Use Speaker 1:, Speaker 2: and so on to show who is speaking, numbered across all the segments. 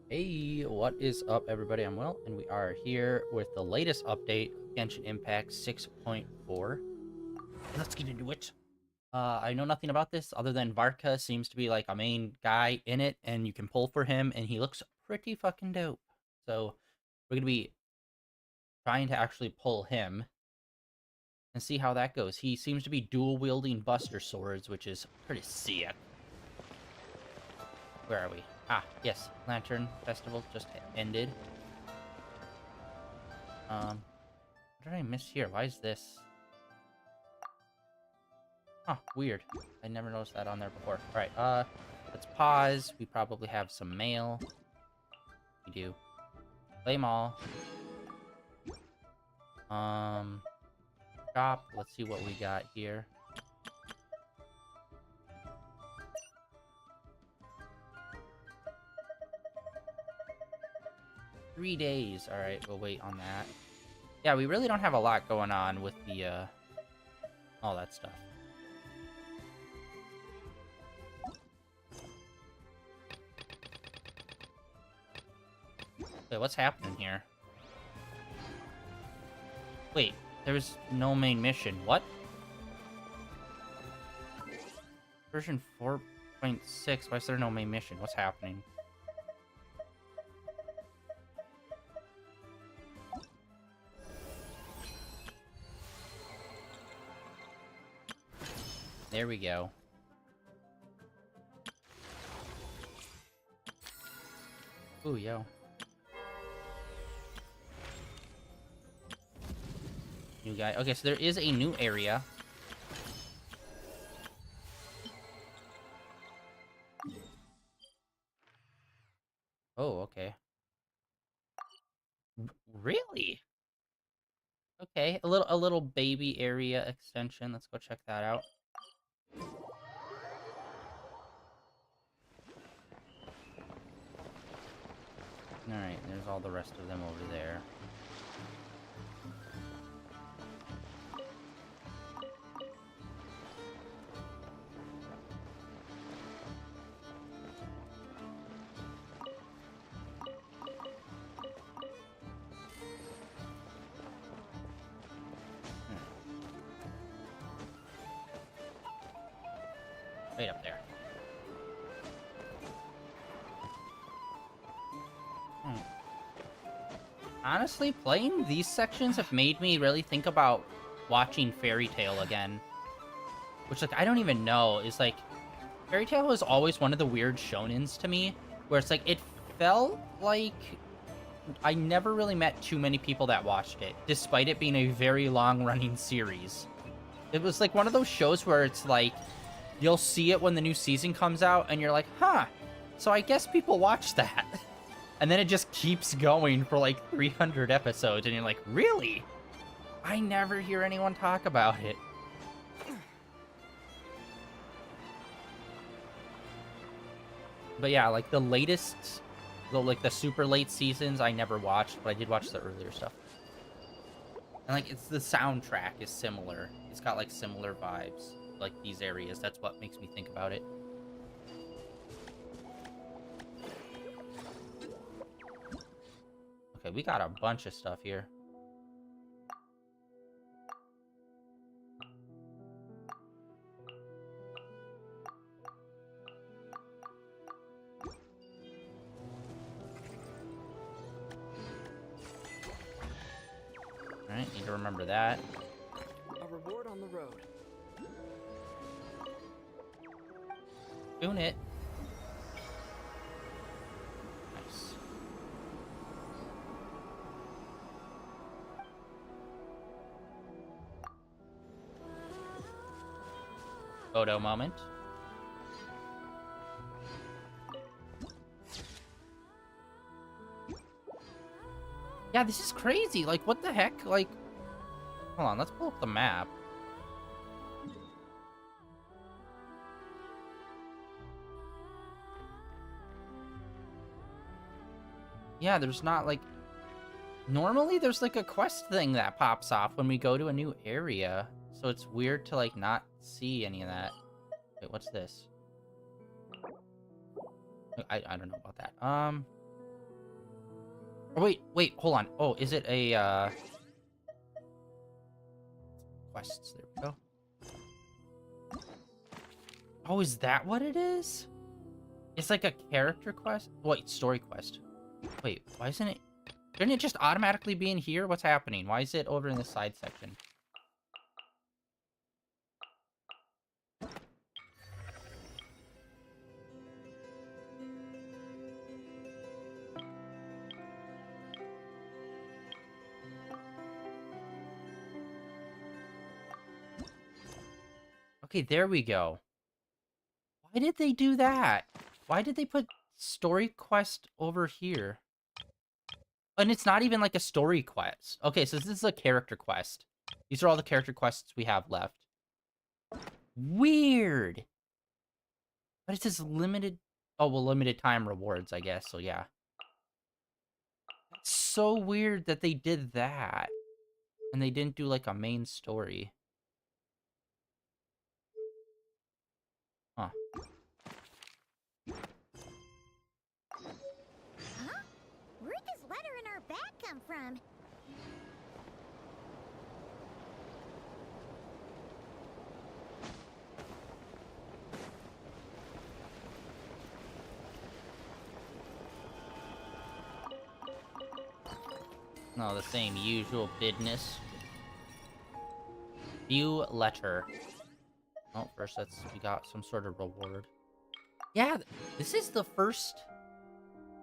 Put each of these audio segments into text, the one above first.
Speaker 1: Hey, what is up, everybody? I'm Will, and we are here with the latest update, Genshin Impact 6.4. Let's get into it. I know nothing about this other than Varka seems to be like a main guy in it, and you can pull for him, and he looks pretty fucking dope. So we're gonna be trying to actually pull him and see how that goes. He seems to be dual wielding Buster Swords, which is pretty sick. Where are we? Ah, yes, Lantern Festival just ended. What did I miss here? Why is this? Huh, weird. I never noticed that on there before. Alright, let's pause. We probably have some mail. We do. Play mall. Shop. Let's see what we got here. Three days. Alright, we'll wait on that. Yeah, we really don't have a lot going on with the, all that stuff. Wait, what's happening here? Wait, there's no main mission. What? Version 4.6. Why is there no main mission? What's happening? There we go. Ooh, yo. New guy. Okay, so there is a new area. Oh, okay. Really? Okay, a little baby area extension. Let's go check that out. Alright, there's all the rest of them over there. Right up there. Honestly, playing these sections have made me really think about watching Fairy Tail again. Which, like, I don't even know. Is like, Fairy Tail was always one of the weird shonens to me, where it's like, it felt like I never really met too many people that watched it, despite it being a very long-running series. It was like one of those shows where it's like, you'll see it when the new season comes out, and you're like, huh, so I guess people watch that. And then it just keeps going for like 300 episodes, and you're like, really? I never hear anyone talk about it. But yeah, like the latest, the super late seasons, I never watched, but I did watch the earlier stuff. And like, it's the soundtrack is similar. It's got like similar vibes, like these areas. That's what makes me think about it. Okay, we got a bunch of stuff here. Alright, need to remember that.
Speaker 2: A reward on the road.
Speaker 1: Doing it. Nice. Photo moment. Yeah, this is crazy. Like, what the heck? Like, hold on, let's pull up the map. Yeah, there's not, like... Normally, there's, like, a quest thing that pops off when we go to a new area. So it's weird to, like, not see any of that. Wait, what's this? I don't know about that. Oh, wait, hold on. Oh, is it a, quests? There we go. Oh, is that what it is? It's like a character quest? Wait, story quest. Wait, why isn't it... Shouldn't it just automatically be in here? What's happening? Why is it over in the side section? Okay, there we go. Why did they do that? Why did they put story quest over here? And it's not even like a story quest. Okay, so this is a character quest. These are all the character quests we have left. Weird. But it says limited... Oh, well, limited time rewards, I guess. So, yeah. It's so weird that they did that. And they didn't do, like, a main story. Huh.
Speaker 3: Huh? Where'd this letter in our bag come from?
Speaker 1: No, the same usual business. View letter. Oh, first we got some sort of reward. Yeah, this is the first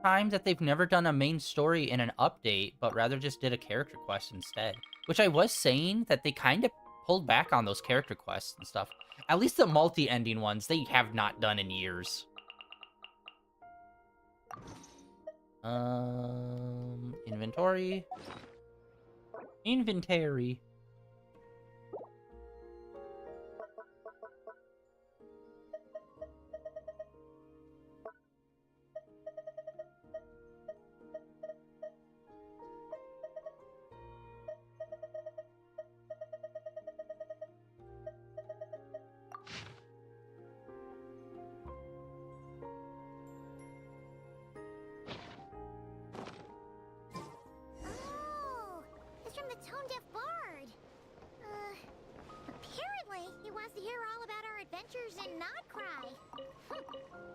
Speaker 1: time that they've never done a main story in an update, but rather just did a character quest instead. Which I was saying that they kind of pulled back on those character quests and stuff. At least the multi-ending ones, they have not done in years. Inventory. Inventory.
Speaker 3: Oh, it's from the tone-deaf bard. Apparently he wants to hear all about our adventures in Nodcry.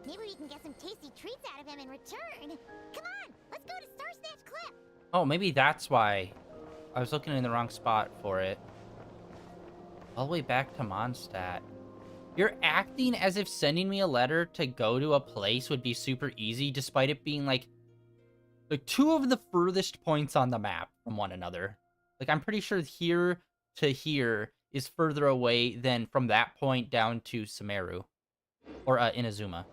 Speaker 3: Maybe we can get some tasty treats out of him in return. Come on, let's go to Star Snatch Cliff.
Speaker 1: Oh, maybe that's why. I was looking in the wrong spot for it. All the way back to Mondstadt. You're acting as if sending me a letter to go to a place would be super easy, despite it being like two of the furthest points on the map from one another. Like, I'm pretty sure here to here is further away than from that point down to Sumeru. Or, Inazuma.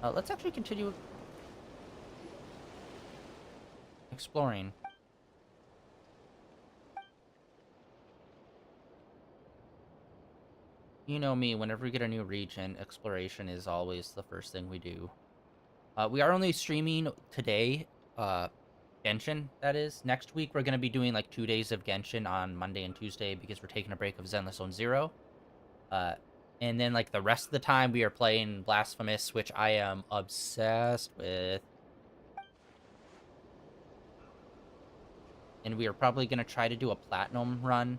Speaker 1: Let's actually continue exploring. You know me, whenever we get a new region, exploration is always the first thing we do. We are only streaming today, Genshin, that is. Next week, we're going to be doing, like, 2 days of Genshin on Monday and Tuesday because we're taking a break of Zenless Zone Zero. And then, like, the rest of the time, we are playing Blasphemous, which I am obsessed with. And we are probably going to try to do a Platinum run.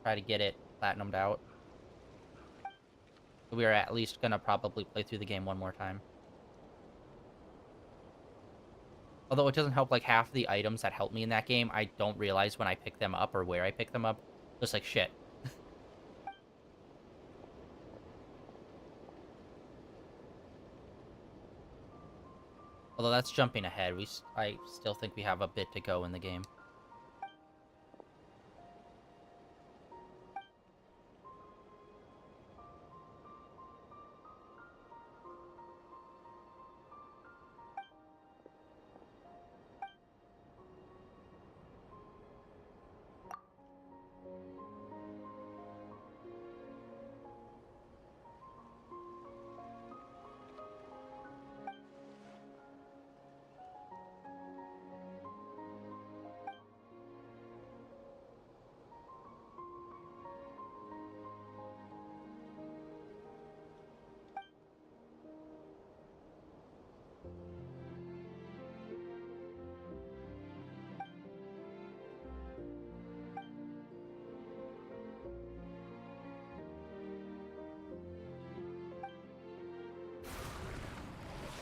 Speaker 1: Try to get it Platinumed out. We are at least going to probably play through the game one more time. Although it doesn't help, like, half the items that help me in that game, I don't realize when I pick them up or where I pick them up. Just like, shit. Although that's jumping ahead. I still think we have a bit to go in the game.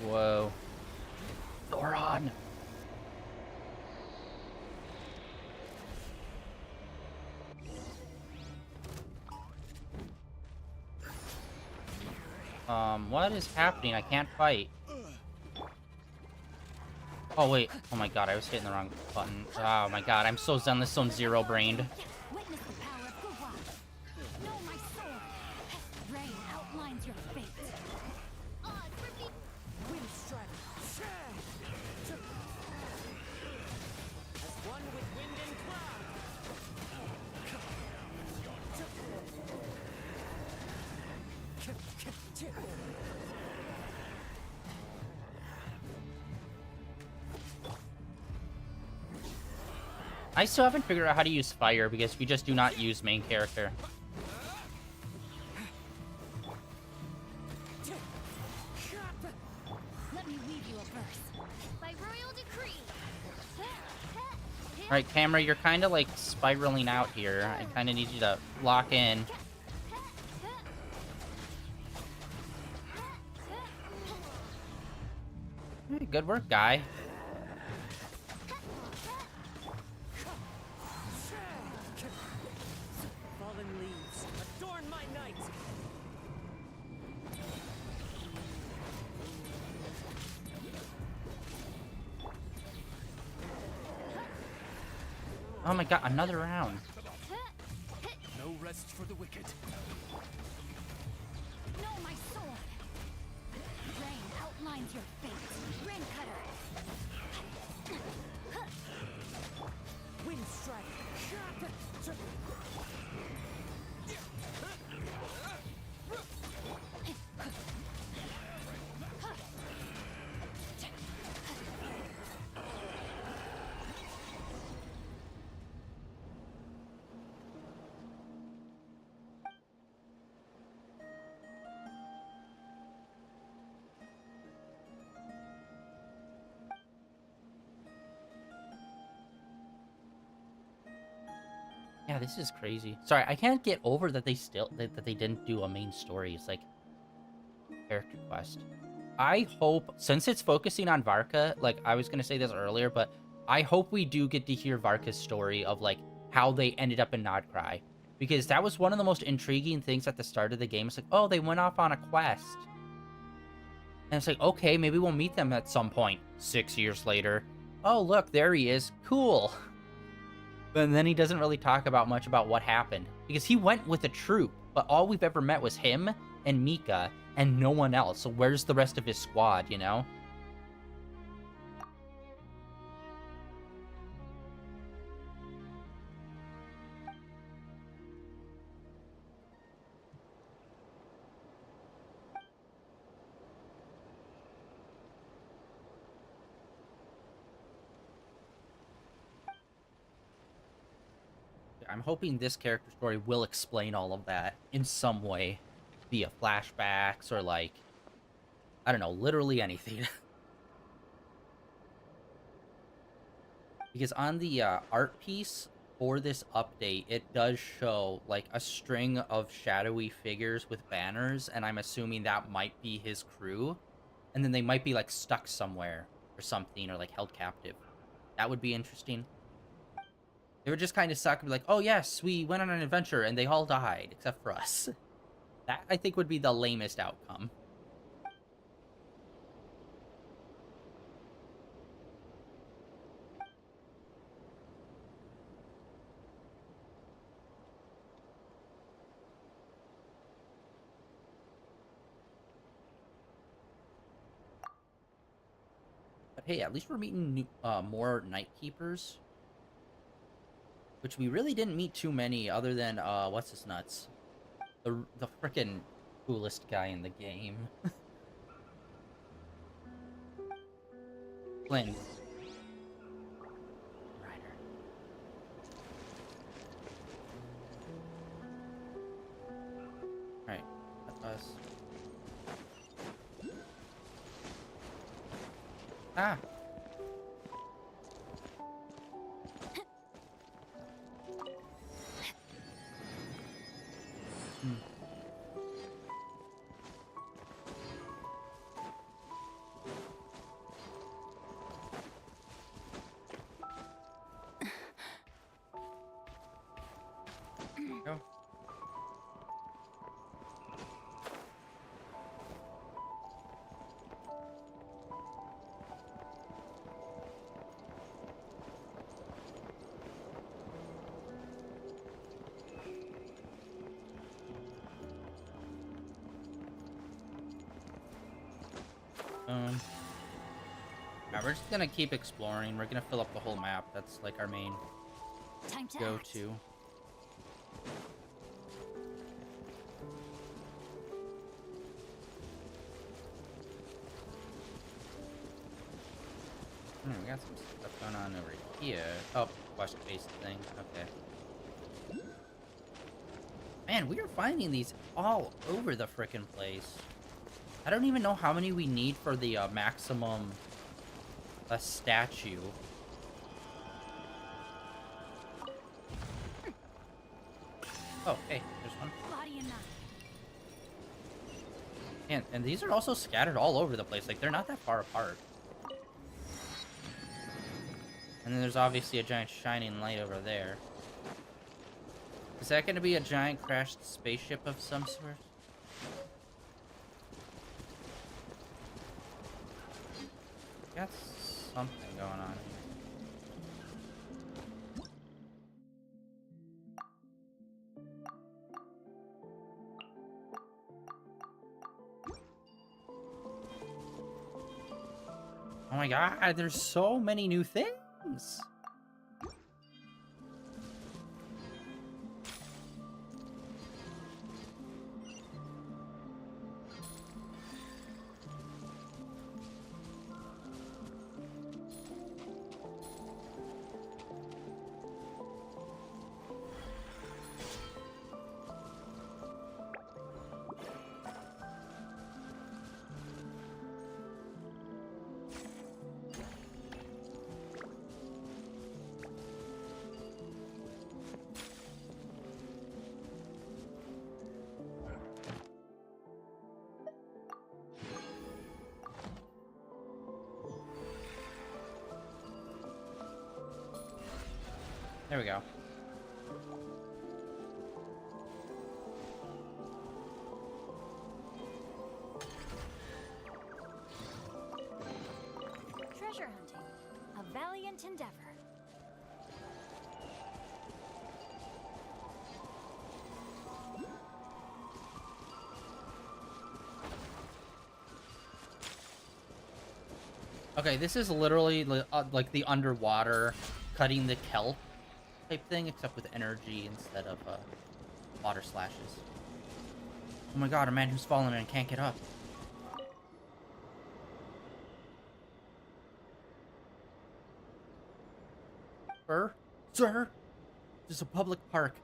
Speaker 1: Whoa. Thoron! What is happening? I can't fight. Oh, wait. Oh my god, I was hitting the wrong button. Oh my god, I'm so zenless, so zero-brained.
Speaker 4: Witness the power of Gawak. Know my sword. Rain outlines your fate.
Speaker 2: Wind strike. As one with wind and cloud.
Speaker 1: I still haven't figured out how to use fire because we just do not use main character.
Speaker 4: Let me weave you a verse.
Speaker 3: By royal decree.
Speaker 1: Alright, camera, you're kind of like spiraling out here. I kind of need you to lock in. Hey, good work, guy.
Speaker 2: Fallen leaves, adorn my night.
Speaker 1: Oh my god, another round.
Speaker 2: No rest for the wicked.
Speaker 4: Know my sword. Rain outlines your fate. Rain cutter.
Speaker 2: Wind strike.
Speaker 1: Yeah, this is crazy. Sorry, I can't get over that that they didn't do a main story. It's like character quest. I hope, since it's focusing on Varka, like I was gonna say this earlier, but I hope we do get to hear Varka's story of like how they ended up in Nodcry, because that was one of the most intriguing things at the start of the game. It's like, oh, they went off on a quest, and it's like, okay, maybe we'll meet them at some point. 6 years later, oh look, there he is. Cool. But then he doesn't really talk about much about what happened, because he went with a troop, but all we've ever met was him and Mika and no one else. So where's the rest of his squad, you know? I'm hoping this character story will explain all of that in some way, via flashbacks or like, I don't know, literally anything. Because on the art piece for this update, it does show like a string of shadowy figures with banners, and I'm assuming that might be his crew, and then they might be like stuck somewhere or something, or like held captive. That would be interesting. It would just kind of suck to be like, oh yes, we went on an adventure and they all died, except for us. That, I think, would be the lamest outcome. But hey, at least we're meeting new, more Night Keepers. Which we really didn't meet too many other than, what's his nuts? The frickin' coolest guy in the game. Flynn. Ryder. Alright, that's us. Ah! Alright, we're just gonna keep exploring. We're gonna fill up the whole map. That's like our main
Speaker 4: Time to act.
Speaker 1: go-to. We got some stuff going on over here. Oh, quest-based thing. Okay. Man, we are finding these all over the frickin' place. I don't even know how many we need for the maximum statue. Oh, hey, there's one.
Speaker 4: Body and mind.
Speaker 1: And these are also scattered all over the place. Like, they're not that far apart. And then there's obviously a giant shining light over there. Is that going to be a giant crashed spaceship of some sort? Got something going on here. Oh my god, there's so many new things! There we go.
Speaker 4: Treasure hunting. A valiant endeavor.
Speaker 1: Okay, this is literally like the underwater cutting the kelp type thing, except with energy instead of water slashes. Oh my god, a man who's fallen and can't get up. Sir? This is a public park.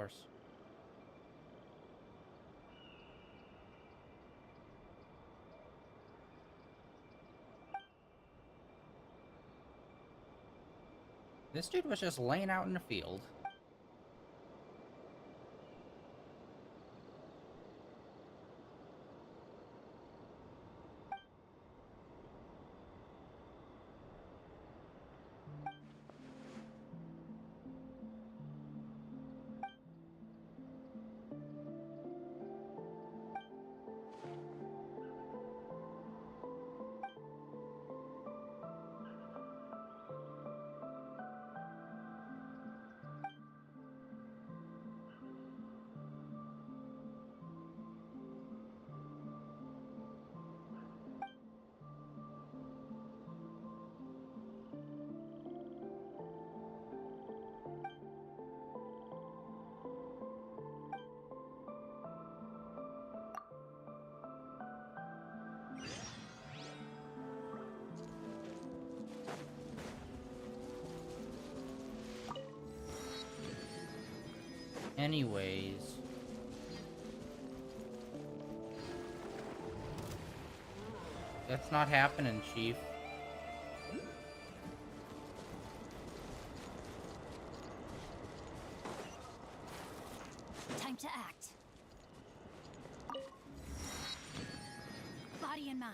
Speaker 1: stars. This dude was just laying out in the field. Anyways. That's not happening, Chief.
Speaker 4: Time to act. Body and mind.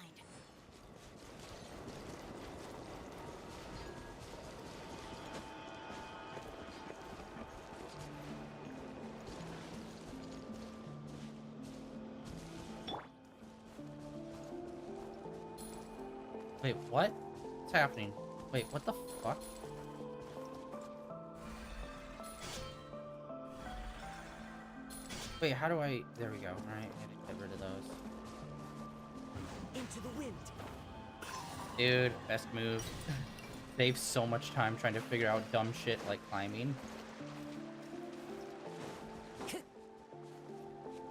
Speaker 1: Wait, what? What's happening? Wait, what the fuck? Wait, how do I... There we go. Alright, I had to get rid of those.
Speaker 2: Into the wind.
Speaker 1: Dude, best move. Saves so much time trying to figure out dumb shit like climbing.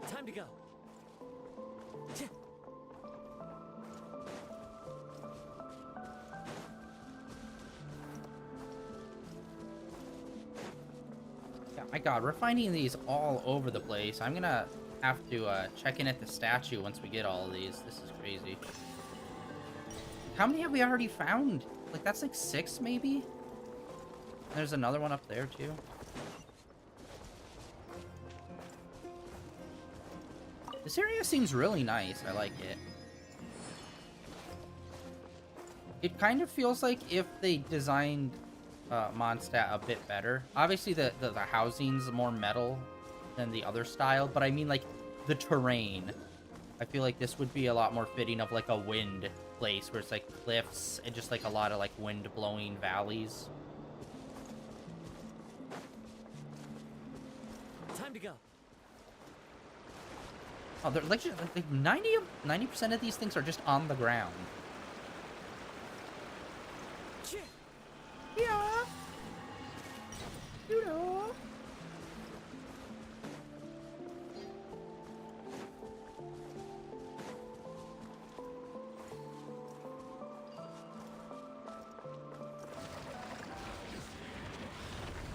Speaker 2: Time to go.
Speaker 1: Yeah, my god, we're finding these all over the place. I'm gonna have to check in at the statue once we get all of these. This is crazy. How many have we already found? Like, that's like 6, maybe? There's another one up there, too. This area seems really nice. I like it. It kind of feels like if they designed Mondstadt a bit better. Obviously, the housing's more metal than the other style, but I mean, like, the terrain. I feel like this would be a lot more fitting of, like, a wind place where it's, like, cliffs and just, like, a lot of, like, wind-blowing valleys.
Speaker 2: Time to go.
Speaker 1: Oh, they're, like 90% of these things are just on the ground. Yeah. You know.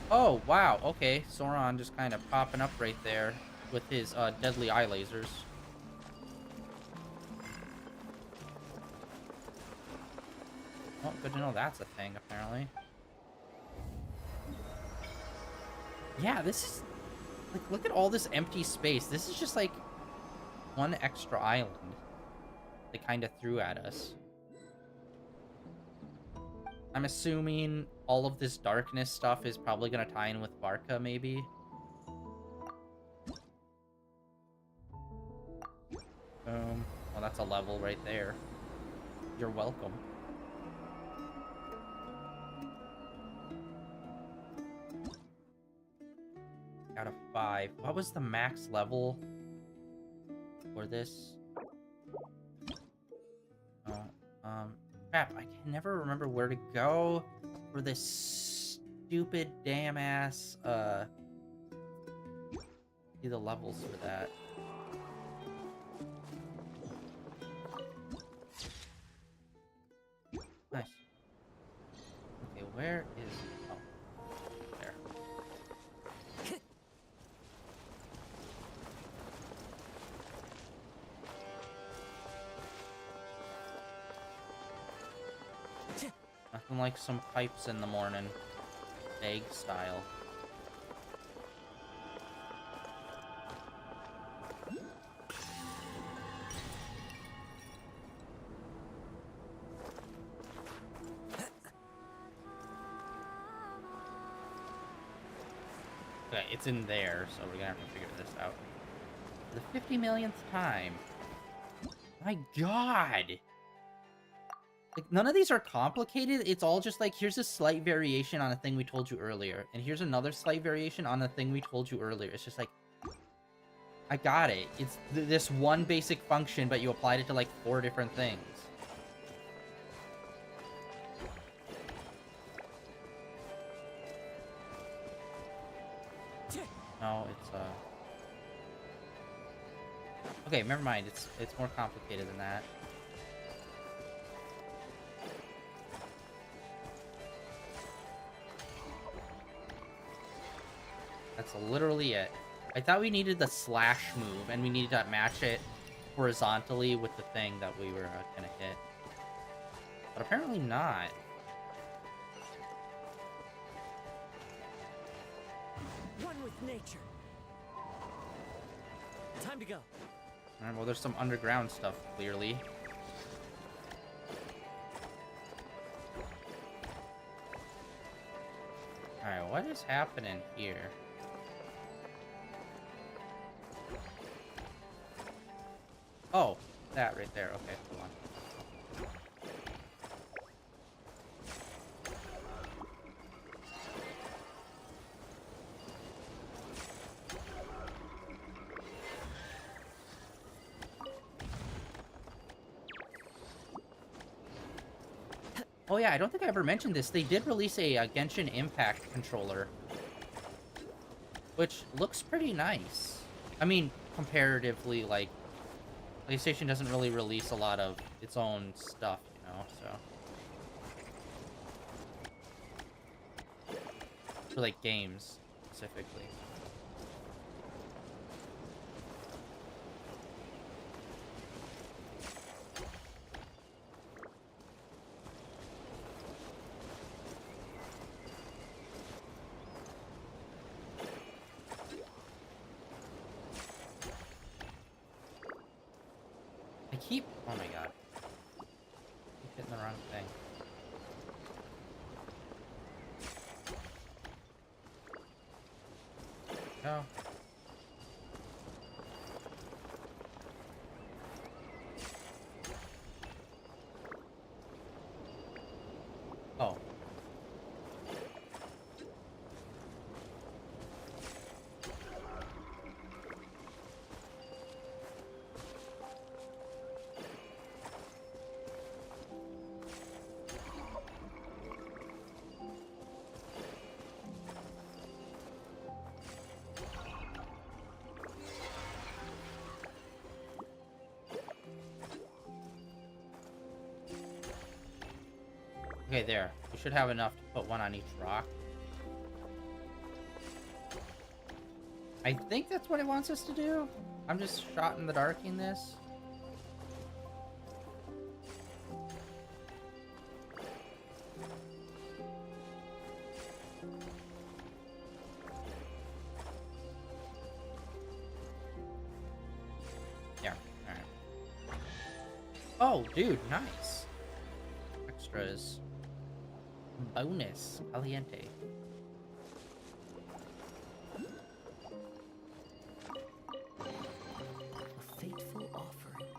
Speaker 1: Oh, wow. Okay. Sauron just kind of popping up right there with his deadly eye lasers. Oh, good to know that's a thing, apparently. Yeah, this is... Like, look at all this empty space. This is just, like, one extra island they kind of threw at us. I'm assuming all of this darkness stuff is probably going to tie in with Varka, maybe. Boom. Well, that's a level right there. You're welcome. Out of 5. What was the max level for this? Oh, crap. I can never remember where to go for this stupid damn ass, see the levels for that. Nice. Okay, where is... Oh. There. Nothing like some pipes in the morning. Egg style. Okay, it's in there, so we're gonna have to figure this out. For the 50 millionth time. My god! Like, none of these are complicated. It's all just like, here's a slight variation on a thing we told you earlier. And here's another slight variation on a thing we told you earlier. It's just like, I got it. It's this one basic function, but you applied it to like 4 different things. No, it's, okay, never mind. It's more complicated than that. That's literally it. I thought we needed the slash move, and we needed to match it horizontally with the thing that we were gonna hit. But apparently not.
Speaker 2: One with nature. Time to go.
Speaker 1: Alright, well, there's some underground stuff, clearly. Alright, what is happening here? Oh, that right there. Okay, hold on. Oh yeah, I don't think I ever mentioned this. They did release a Genshin Impact controller, which looks pretty nice. I mean, comparatively, like, PlayStation doesn't really release a lot of its own stuff, you know, so. For, like, games, specifically. Oh my god. Keep hitting the wrong thing. No. Oh. Okay, there. We should have enough to put one on each rock. I think that's what it wants us to do. I'm just shot in the dark in this. Yeah, alright. Oh, dude, nice. Extras. Bonus. Caliente.
Speaker 2: A fateful offering.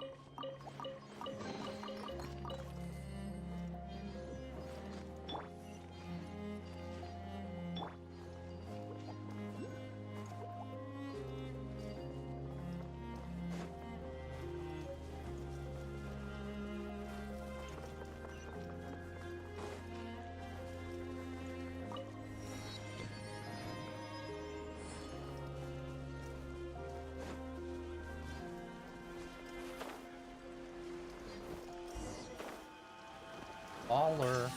Speaker 1: Baller.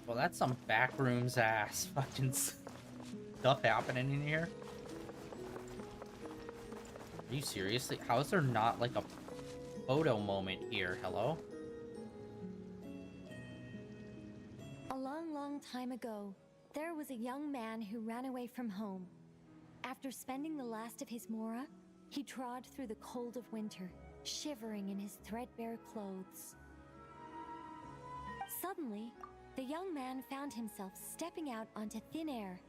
Speaker 1: Well, that's some backrooms ass fucking stuff happening in here. Are you seriously? How is there not like a photo moment here? Hello?
Speaker 4: A long, long time ago, there was a young man who ran away from home. After spending the last of his mora, he trod through the cold of winter, shivering in his threadbare clothes. Suddenly, the young man found himself stepping out onto thin air,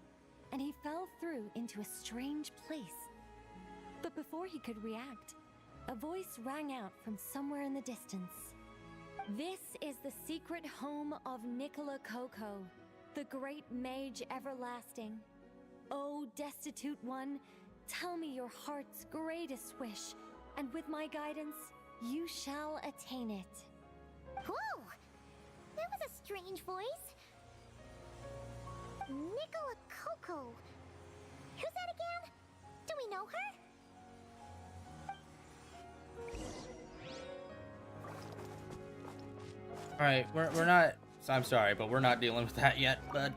Speaker 4: and he fell through into a strange place. But before he could react, a voice rang out from somewhere in the distance. This is the secret home of Nicola Coco, the great mage everlasting. O destitute one, tell me your heart's greatest wish, and with my guidance, you shall attain it.
Speaker 3: Whoa! That was a strange voice. Nicola Coco. Who's that again? Do we know her?
Speaker 1: All right, we're not. I'm sorry, but we're not dealing with that yet, bud.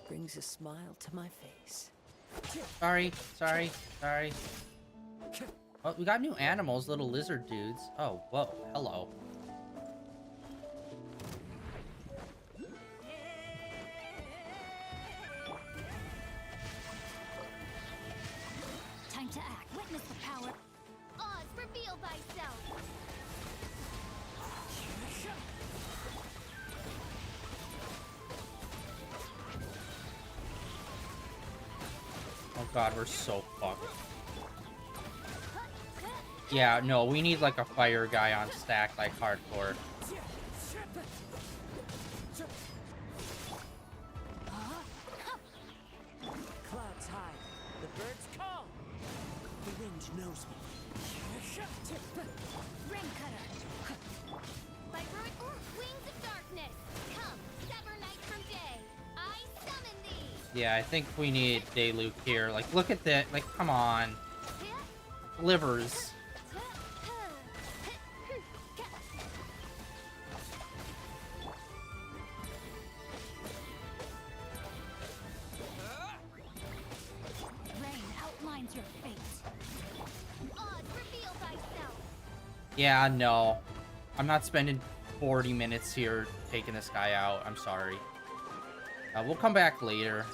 Speaker 2: Brings a smile to my face.
Speaker 1: Sorry. Oh, we got new animals, little lizard dudes. Oh, whoa, hello.
Speaker 4: Time to act. Witness the power.
Speaker 3: Oz, reveal thyself.
Speaker 1: Oh god, we're so fucked. Yeah, no, we need like a fire guy on stack, like hardcore.
Speaker 2: Clouds high. The birds call. The wind knows me.
Speaker 4: Ring cutter.
Speaker 3: By brewing wings of darkness, come, sever night from day. I summon thee.
Speaker 1: Yeah, I think we need Dayluk here. Like, look at that. Like, come on. Livers.
Speaker 4: Rain outlines your fate.
Speaker 3: Oz, reveal thyself.
Speaker 1: Yeah, no. I'm not spending 40 minutes here taking this guy out. I'm sorry. We'll come back later.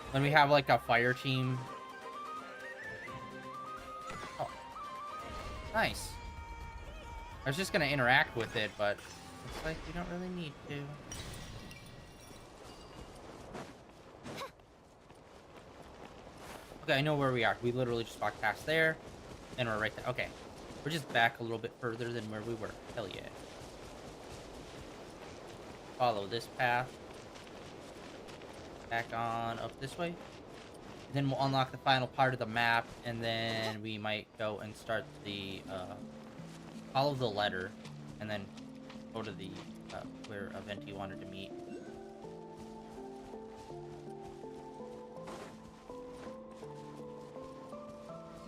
Speaker 1: When we have, like, a fire team. Oh. Nice. I was just gonna interact with it, but looks like we don't really need to. Okay, I know where we are. We literally just walked past there, and we're right there. Okay. We're just back a little bit further than where we were. Hell yeah. Follow this path. Back on up this way. Then we'll unlock the final part of the map, and then we might go and start the, follow the letter, and then go to the, where Aventi wanted to meet.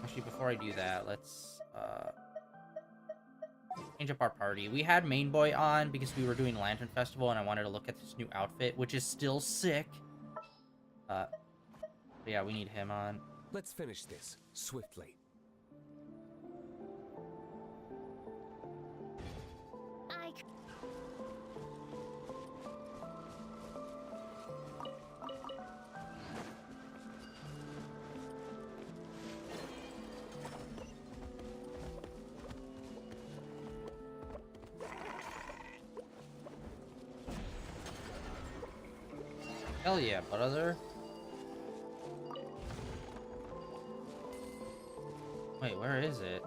Speaker 1: Actually, before I do that, let's, change up our party. We had Main Boy on because we were doing Lantern Festival, and I wanted to look at this new outfit, which is still sick. But yeah, we need him on.
Speaker 5: Let's finish this swiftly.
Speaker 1: Hell yeah, brother. Wait, where is it?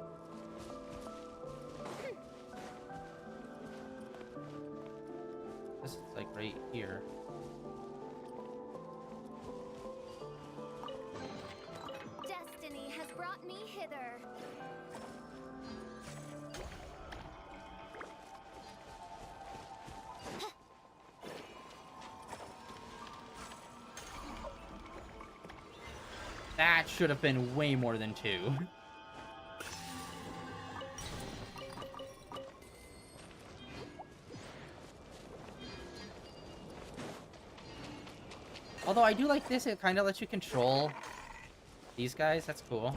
Speaker 1: This is like right here.
Speaker 3: Destiny has brought me hither.
Speaker 1: That should have been way more than 2. Although I do like this, it kind of lets you control these guys. That's cool.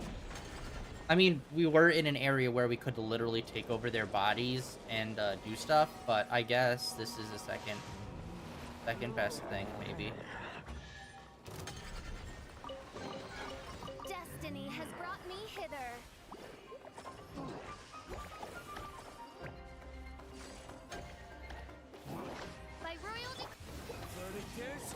Speaker 1: I mean, we were in an area where we could literally take over their bodies and do stuff, but I guess this is a second best thing, maybe.
Speaker 4: Destiny has brought me hither.
Speaker 3: By royal
Speaker 2: Verdict is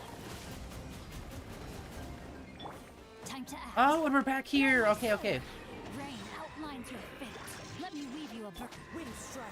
Speaker 4: Time to act.
Speaker 1: Oh, and we're back here. Okay, okay.
Speaker 4: Rain outlines your fate. Let me weave you a
Speaker 2: wind strike.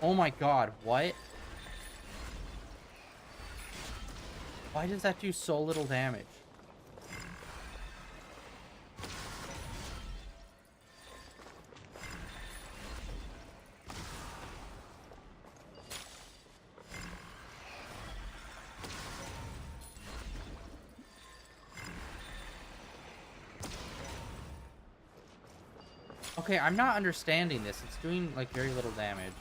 Speaker 1: Oh my god, what? Why does that do so little damage? Okay, I'm not understanding this. It's doing, like, very little damage.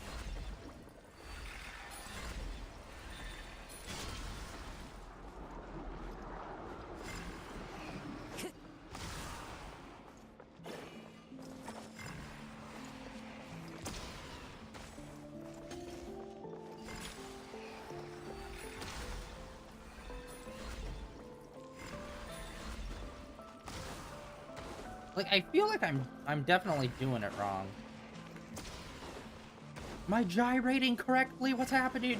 Speaker 1: Like, I feel like I'm definitely doing it wrong. Am I gyrating correctly? What's happening?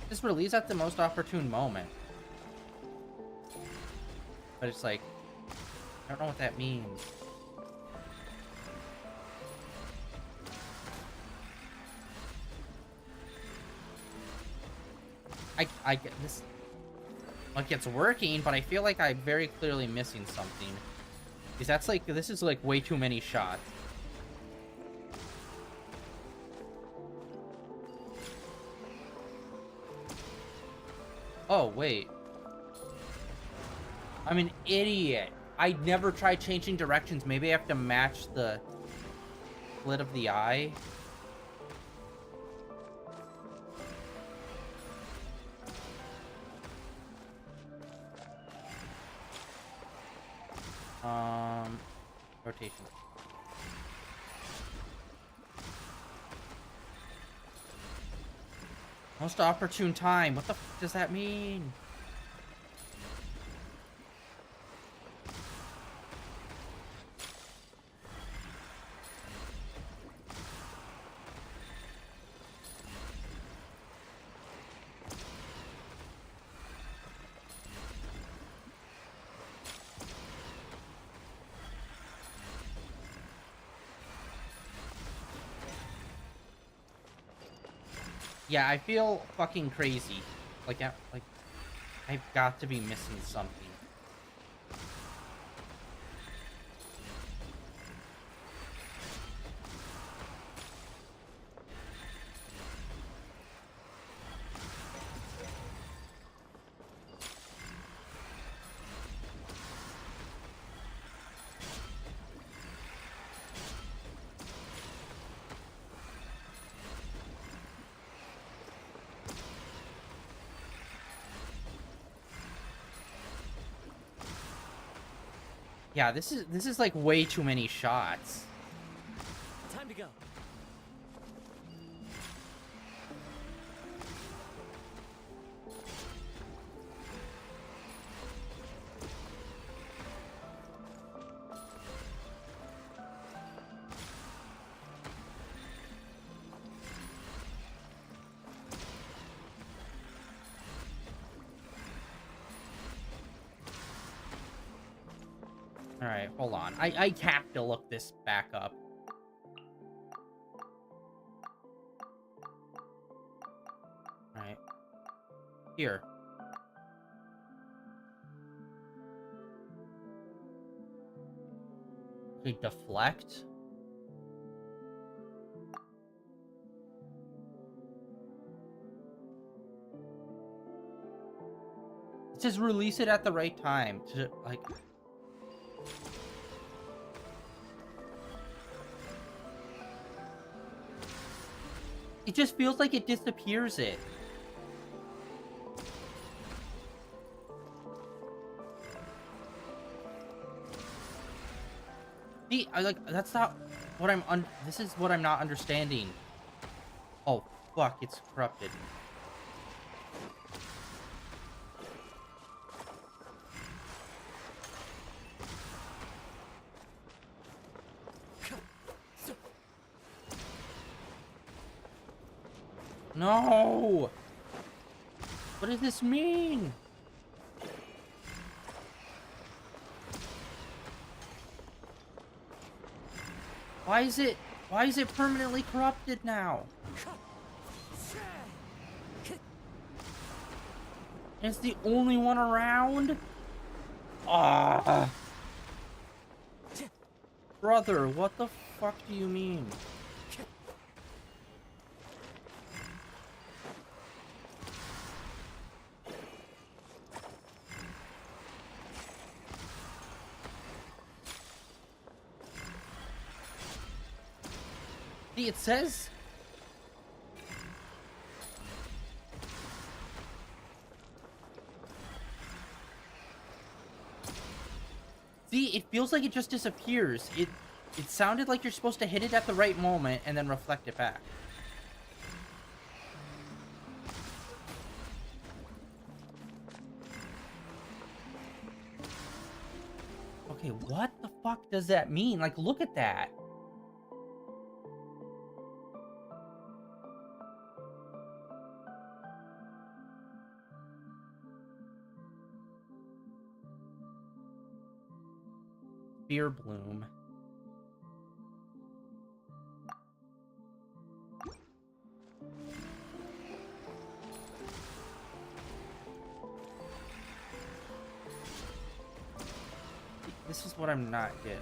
Speaker 1: Just release at the most opportune moment. But it's like, I don't know what that means. I get this. Like, it's working, but I feel like I'm very clearly missing something. Because that's like, this is like way too many shots. Oh, wait. I'm an idiot. I never tried changing directions. Maybe I have to match the slit of the eye. Rotation. Most opportune time. What the f does that mean? Yeah, I feel fucking crazy. Like, I've got to be missing something. Yeah, this is like way too many shots.
Speaker 2: Time to go.
Speaker 1: Alright, hold on. I have to look this back up. Alright. Here. Okay, deflect. It says release it at the right time to, like... It just feels like it disappears it. See, that's not what this is what I'm not understanding. Oh, fuck, it's corrupted. No! What does this mean? Why is it permanently corrupted now? And it's the only one around? Ah. Brother, what the fuck do you mean? See, it says... See, it feels like it just disappears. It sounded like you're supposed to hit it at the right moment and then reflect it back. Okay, what the fuck does that mean? Like, look at that. Beer bloom. This is what I'm not getting.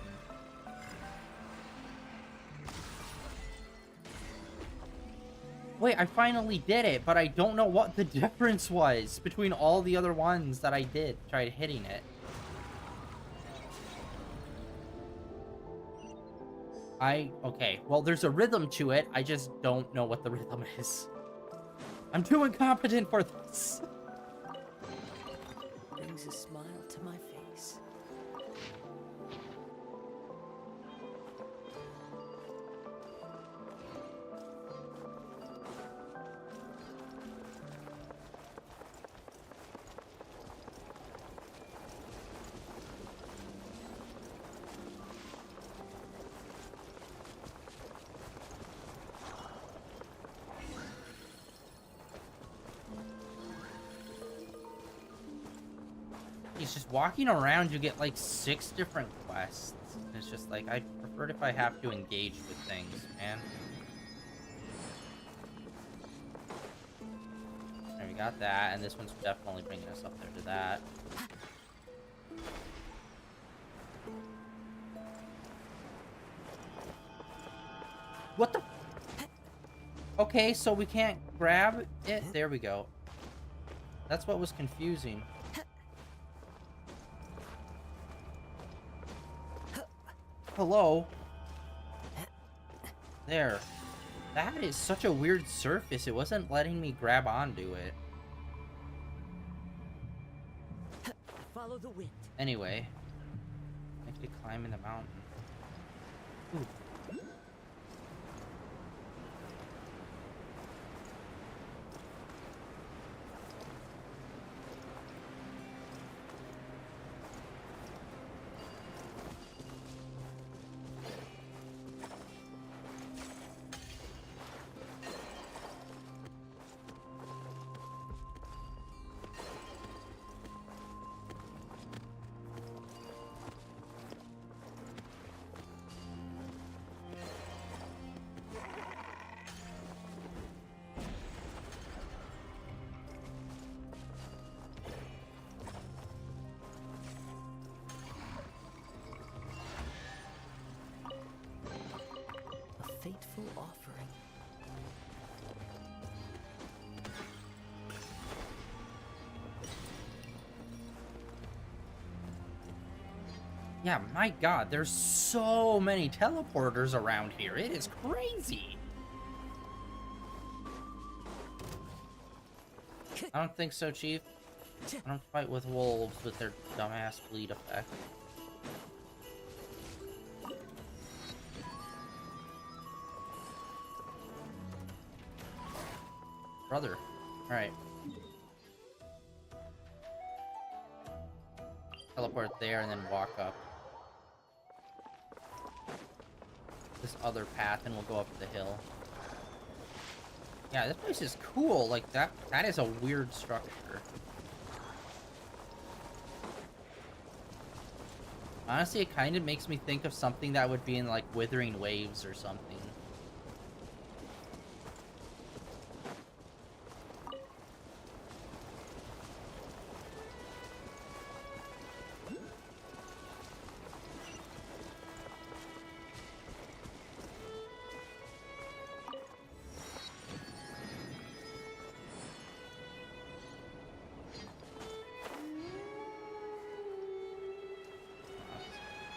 Speaker 1: Wait, I finally did it, but I don't know what the difference was between all the other ones that I did. Tried hitting it. Okay, well, there's a rhythm to it. I just don't know what the rhythm is. I'm too incompetent for this.
Speaker 2: Brings a smile to my face.
Speaker 1: He's just walking around, you get like 6 different quests. It's just like, I prefer it if I have to engage with things, man. There, we got that, and this one's definitely bringing us up there to that. What the? Okay, so we can't grab it? There we go. That's what was confusing. Hello? There. That is such a weird surface. It wasn't letting me grab onto it.
Speaker 2: Follow the wind.
Speaker 1: Anyway. I have to climb in the mountain. Ooh. Yeah, my god, there's so many teleporters around here. It is crazy. I don't think so, Chief. I don't fight with wolves with their dumbass bleed effect. Brother. Alright. Teleport there and then walk up this other path and we'll go up the hill. Yeah, this place is cool. Like, that is a weird structure. Honestly, it kind of makes me think of something that would be in, like, Withering Waves or something.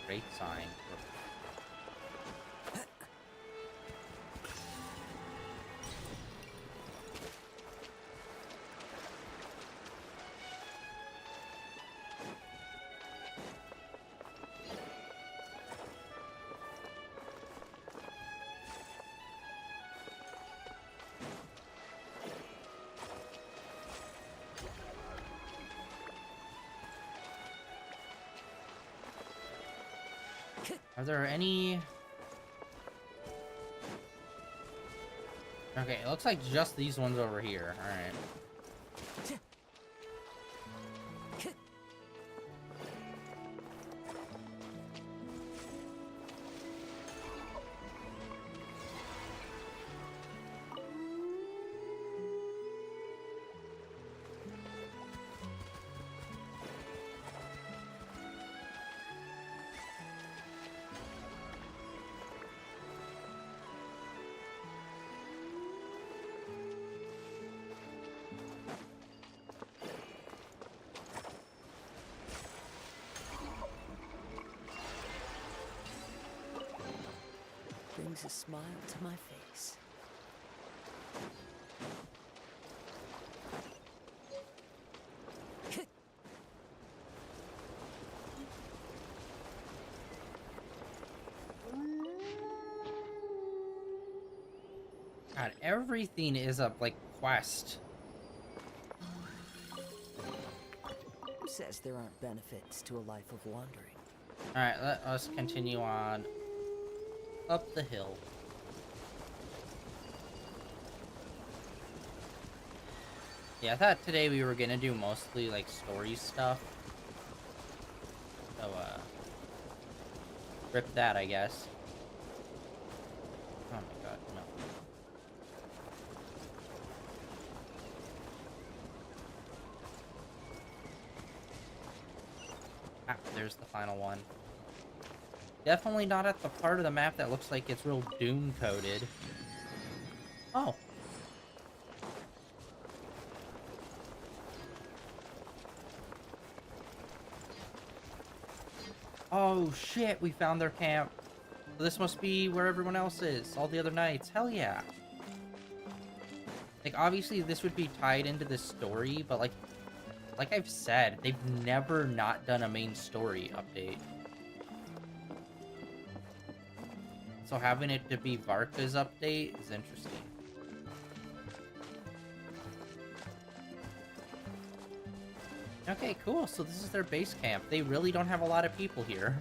Speaker 1: Great sign. Are there any... Okay, it looks like just these ones over here. Alright.
Speaker 2: Brings a smile to my face.
Speaker 1: God, everything is a, like, quest.
Speaker 2: Who says there aren't benefits to a life of wandering?
Speaker 1: Alright, let us continue on up the hill. Yeah, I thought today we were gonna do mostly, like, story stuff. So, rip that, I guess. Oh my god, no. Ah, there's the final one. Definitely not at the part of the map that looks like it's real doom-coded. Oh. Oh shit, we found their camp. So this must be where everyone else is. All the other knights. Hell yeah. Like, obviously this would be tied into this story, but like I've said, they've never not done a main story update. So having it to be Varka's update is interesting. Okay, cool. So this is their base camp. They really don't have a lot of people here.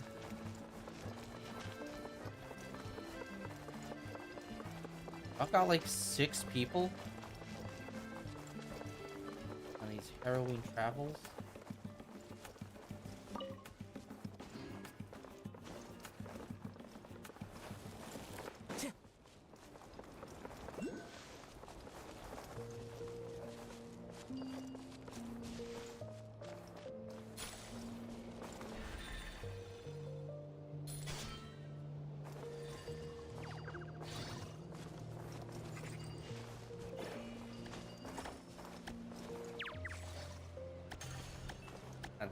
Speaker 1: I've got like 6 people on these harrowing travels.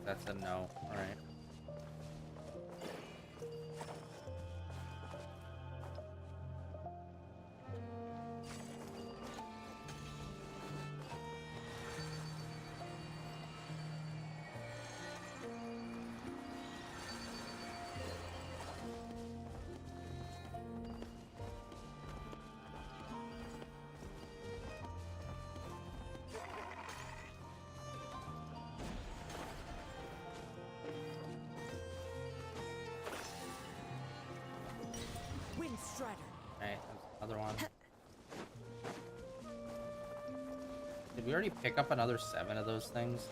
Speaker 1: That's a no. Alright.
Speaker 2: Strider.
Speaker 1: Alright, another one. Did we already pick up another 7 of those things?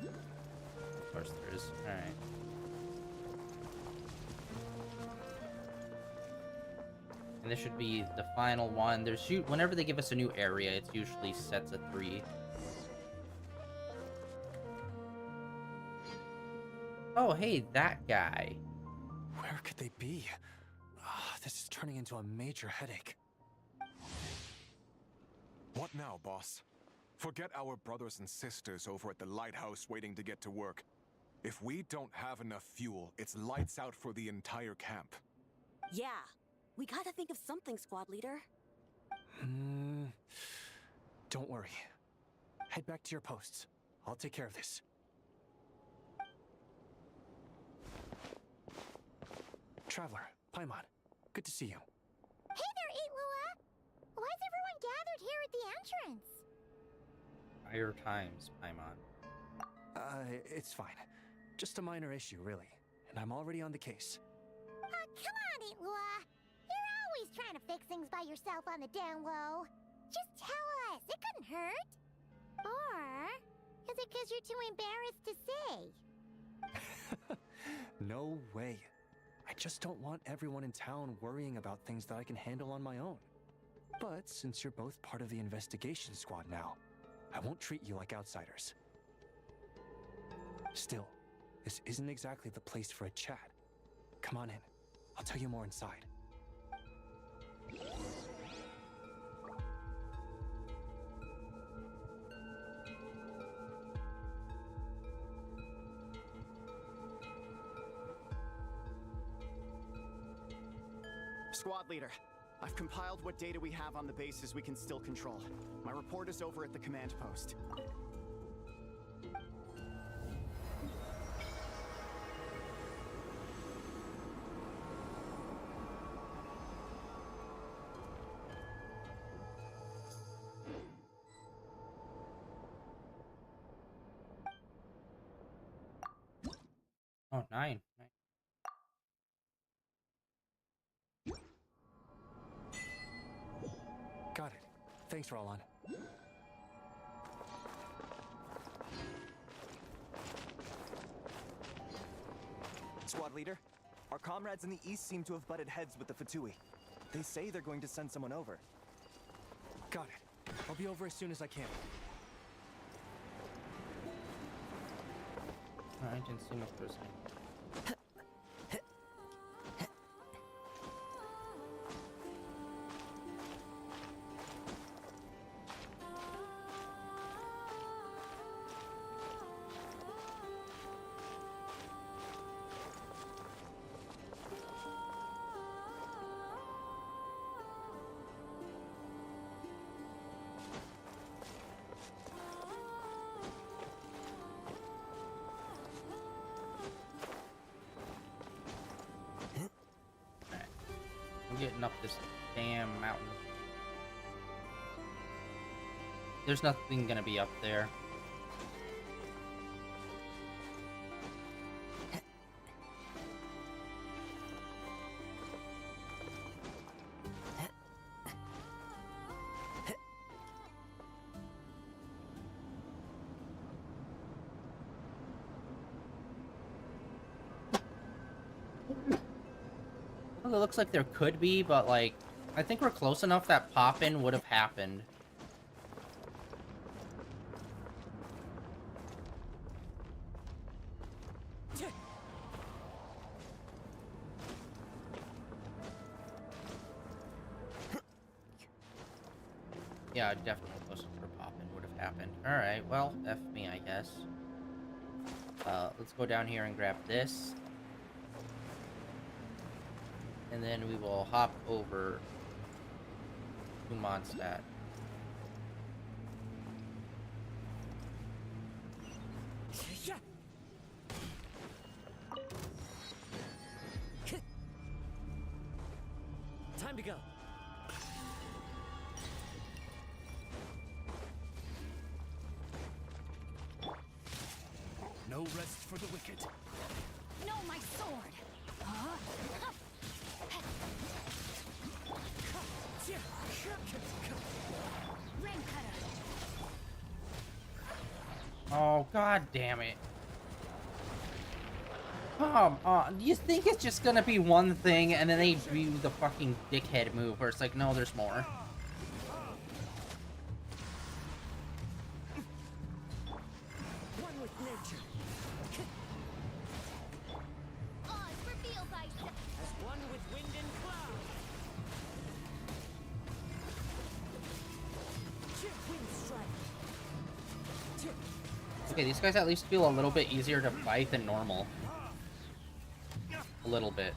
Speaker 1: Like... Of course there is. Alright. And this should be the final one. There's whenever they give us a new area, it's usually sets of 3. Oh, hey, that guy.
Speaker 6: Where could they be? This is turning into a major headache.
Speaker 7: What now, boss? Forget our brothers and sisters over at the lighthouse waiting to get to work. If we don't have enough fuel, it's lights out for the entire camp.
Speaker 8: Yeah, we gotta think of something, squad leader.
Speaker 6: Don't worry. Head back to your posts. I'll take care of this. Traveler, Paimon, good to see you.
Speaker 3: Hey there, Itlua! Why's everyone gathered here at the entrance?
Speaker 1: Higher times, Paimon.
Speaker 6: It's fine. Just a minor issue, really. And I'm already on the case.
Speaker 3: Come on, Itlua! You're always trying to fix things by yourself on the down low. Just tell us, it couldn't hurt. Or is it because you're too embarrassed to say?
Speaker 6: No way. I just don't want everyone in town worrying about things that I can handle on my own. But since you're both part of the investigation squad now, I won't treat you like outsiders. Still, this isn't exactly the place for a chat. Come on in. I'll tell you more inside.
Speaker 9: Squad leader, I've compiled what data we have on the bases we can still control. My report is over at the command post.
Speaker 1: Oh, 9.
Speaker 6: Got it. Thanks, Roland.
Speaker 9: Squad leader, our comrades in the east seem to have butted heads with the Fatui. They say they're going to send someone over.
Speaker 6: Got it. I'll be over as soon as I can.
Speaker 1: I didn't see much person. I'm getting up this damn mountain. There's nothing gonna be up there. Well, it looks like there could be, but like, I think we're close enough that pop-in would have happened. Yeah, definitely close enough for pop-in would have happened. Alright, well, F me, I guess. Let's go down here and grab this. And then we will hop over to Mondstadt.
Speaker 2: Time to go.
Speaker 6: No rest for the wicked.
Speaker 8: No
Speaker 4: my sword. Huh? Rain cutter.
Speaker 1: Oh, god damn it. Come on. You think it's just gonna be one thing and then they do the fucking dickhead move where it's like, no, there's more.
Speaker 2: One with nature.
Speaker 3: Oz, reveal thyself.
Speaker 2: As one with wind and cloud. Wind strike.
Speaker 1: Okay, these guys at least feel a little bit easier to fight than normal. A little bit.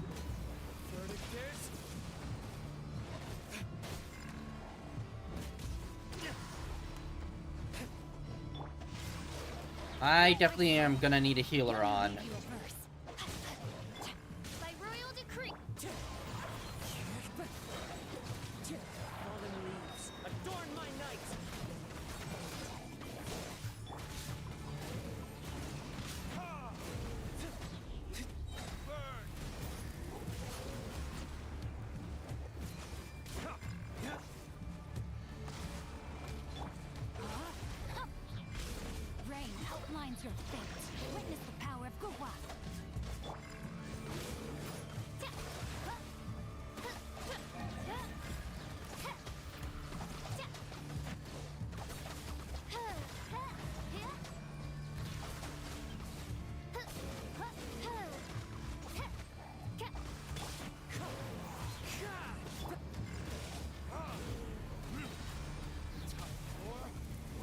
Speaker 1: I definitely am gonna need a healer on.
Speaker 3: By royal decree.
Speaker 2: Fallen leaves, adorn my night.
Speaker 4: Rain outlines your fate. Witness the power of Gugwa.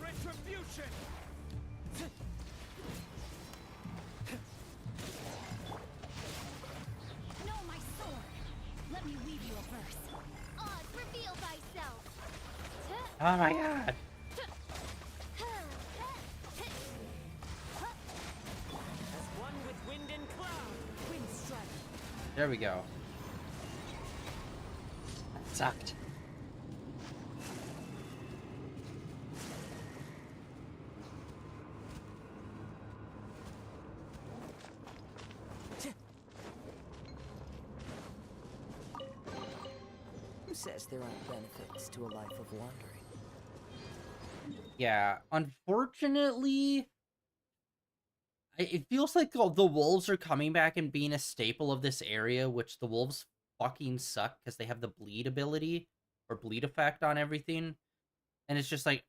Speaker 2: Retribution!
Speaker 4: Know my sword. Let me weave you a verse.
Speaker 3: Oz, reveal thyself.
Speaker 1: Oh my god.
Speaker 2: As one with wind and cloud. Wind strike.
Speaker 1: There we go. That sucked.
Speaker 2: Who says there aren't benefits to a life of wandering?
Speaker 1: Yeah, unfortunately, it feels like the wolves are coming back and being a staple of this area, which the wolves fucking suck because they have the bleed ability or bleed effect on everything. And it's just like,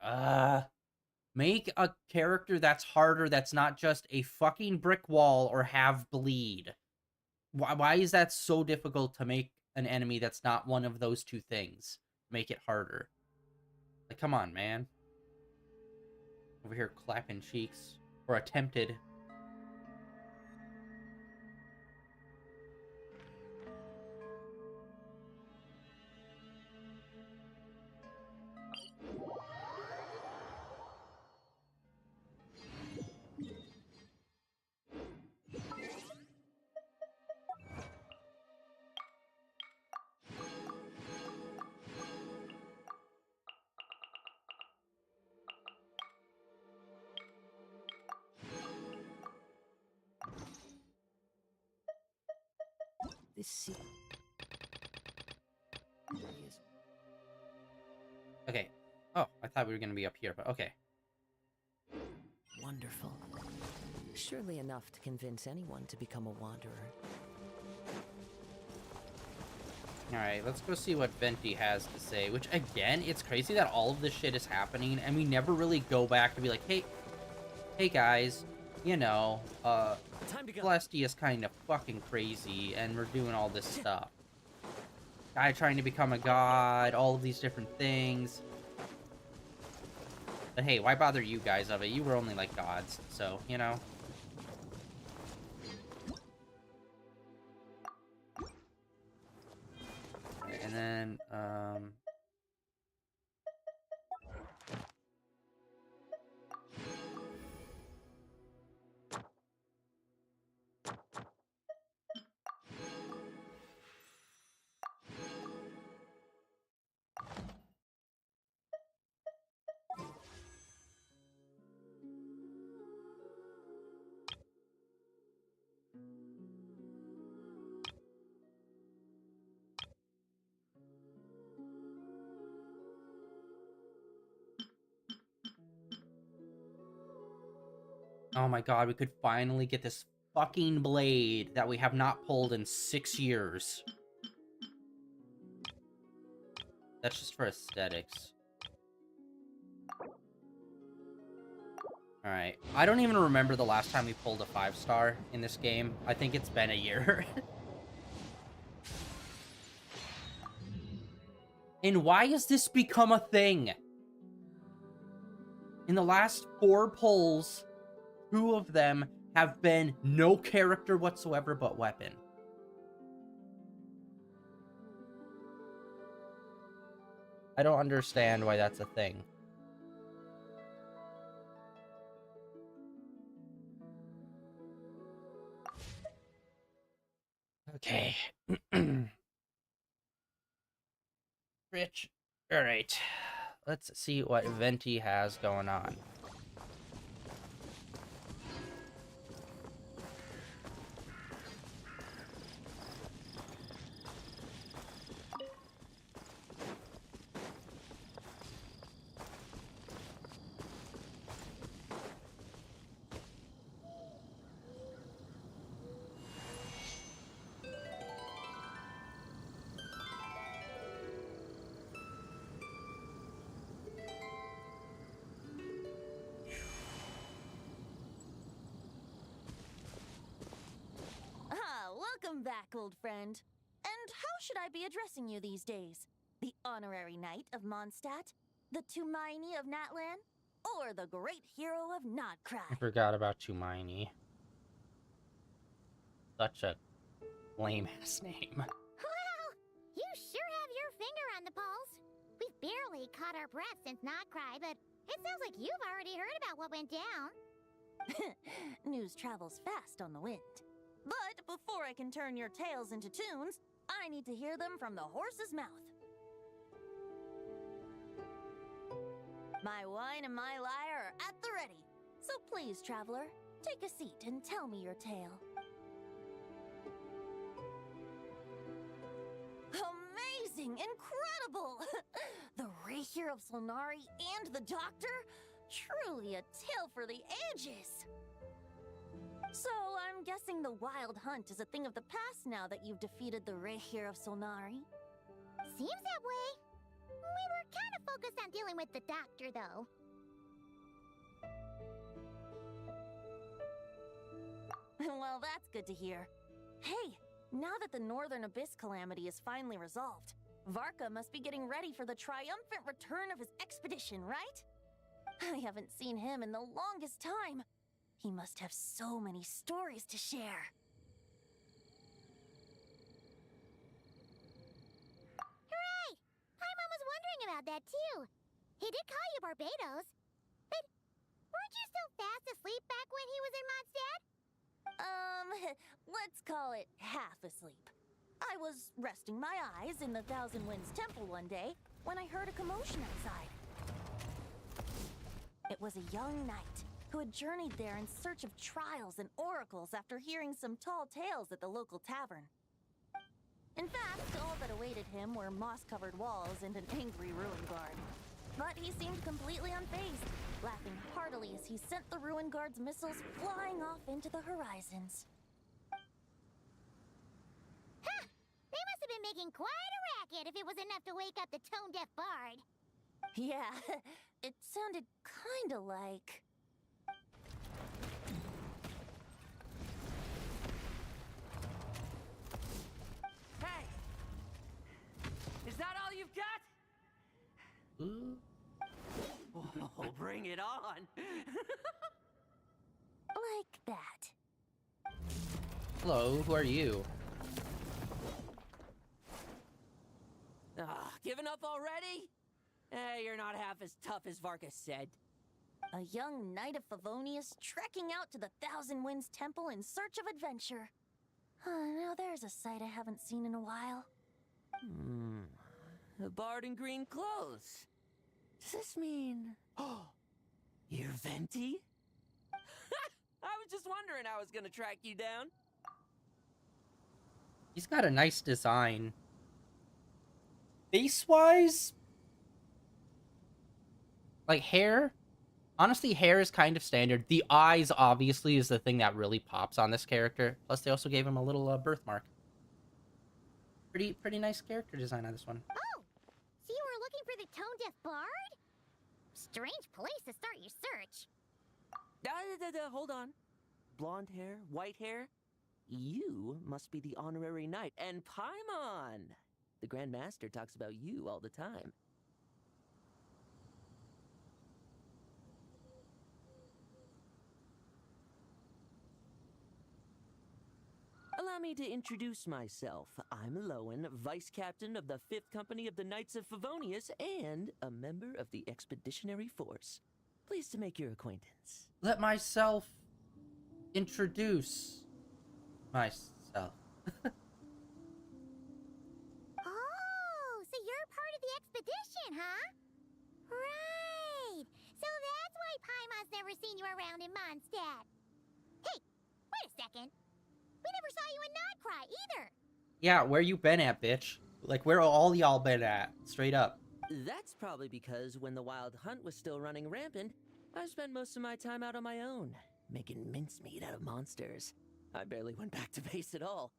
Speaker 1: make a character that's harder, that's not just a fucking brick wall or have bleed. Why is that so difficult to make an enemy that's not one of those two things? Make it harder. Like, come on, man. Over here clapping cheeks. Or attempted.
Speaker 2: This sea.
Speaker 1: Okay. Oh, I thought we were going to be up here, but okay.
Speaker 2: Wonderful. Surely enough to convince anyone to become a wanderer.
Speaker 1: Alright, let's go see what Venti has to say. Which, again, it's crazy that all of this shit is happening, and we never really go back to be like, hey guys, you know,
Speaker 2: Time to go.
Speaker 1: Celestia is kind of fucking crazy, and we're doing all this stuff. Guy trying to become a god, all of these different things. But hey, why bother you guys of it? You were only like gods, so, you know. And then, Oh my god, we could finally get this fucking blade that we have not pulled in 6 years. That's just for aesthetics. Alright. I don't even remember the last time we pulled a 5-star in this game. I think it's been a year. And why has this become a thing? In the last 4 pulls, 2 of them have been no character whatsoever but weapon. I don't understand why that's a thing. Okay. Rich. Alright. Let's see what Venti has going on.
Speaker 4: Welcome back, old friend. And how should I be addressing you these days? The honorary knight of Mondstadt? The Tumaini of Natlan? Or the great hero of
Speaker 1: I
Speaker 4: Nodcry?
Speaker 1: forgot about Tumaini. Such a lame-ass name.
Speaker 3: Wow, you sure have your finger on the pulse. We've barely caught our breath since Not Cry, but it sounds like you've already heard about what went down.
Speaker 4: News travels fast on the wind. But before I can turn your tales into tunes, I need to hear them from the horse's mouth. My wine and my lyre are at the ready. So please, traveler, take a seat and tell me your tale. Amazing! Incredible! The Rahier of Solnari and the Doctor? Truly a tale for the ages! So, I'm guessing the wild hunt is a thing of the past now that you've defeated the Rahier of Solnari?
Speaker 3: Seems that way. We were kind of focused on dealing with the Doctor, though.
Speaker 4: Well, that's good to hear. Hey, now that the Northern Abyss calamity is finally resolved, Varka must be getting ready for the triumphant return of his expedition, right? I haven't seen him in the longest time. He must have so many stories to share.
Speaker 3: Hooray! Paimon was wondering about that, too. He did call you Barbados. But weren't you still fast asleep back when he was in Mondstadt?
Speaker 4: Let's call it half asleep. I was resting my eyes in the Thousand Winds Temple one day when I heard a commotion outside. It was a young knight who had journeyed there in search of trials and oracles after hearing some tall tales at the local tavern. In fact, all that awaited him were moss-covered walls and an angry ruin guard. But he seemed completely unfazed, laughing heartily as he sent the ruin guard's missiles flying off into the horizons.
Speaker 3: Huh! They must have been making quite a racket if it was enough to wake up the tone-deaf bard.
Speaker 4: Yeah, it sounded kinda like...
Speaker 2: Hey! Is that all you've got?
Speaker 1: Ooh.
Speaker 2: Oh, bring it on!
Speaker 4: like that.
Speaker 1: Hello, who are you?
Speaker 2: Giving up already? You're not half as tough as Varkas said.
Speaker 4: A young knight of Favonius trekking out to the Thousand Winds Temple in search of adventure. Now there's a sight I haven't seen in a while.
Speaker 2: A bard in green clothes. Does this mean... Oh, you're Venti? I was just wondering how I was gonna track you down.
Speaker 1: He's got a nice design. Face-wise? Like hair? Honestly, hair is kind of standard. The eyes, obviously, is the thing that really pops on this character. Plus, they also gave him a little birthmark. Pretty nice character design on this one.
Speaker 3: Oh, so you were looking for the tone-deaf bard? Strange place to start your search.
Speaker 2: Hold on. Blonde hair, white hair? You must be the honorary knight. And Paimon! The Grand Master talks about you all the time. Allow me to introduce myself. I'm Lowen, Vice Captain of the 5th Company of the Knights of Favonius and a member of the Expeditionary Force. Pleased to make your acquaintance.
Speaker 1: Let myself introduce myself.
Speaker 3: Oh, so you're part of the expedition, huh? Right. So that's why Paimon's never seen you around in Mondstadt. Hey, wait a second. We never saw you in Nodcry either.
Speaker 1: Yeah, where you been at, bitch? Like, where all y'all been at? Straight up.
Speaker 2: That's probably because when the Wild Hunt was still running rampant, I spent most of my time out on my own, making mincemeat out of monsters. I barely went back to base at all.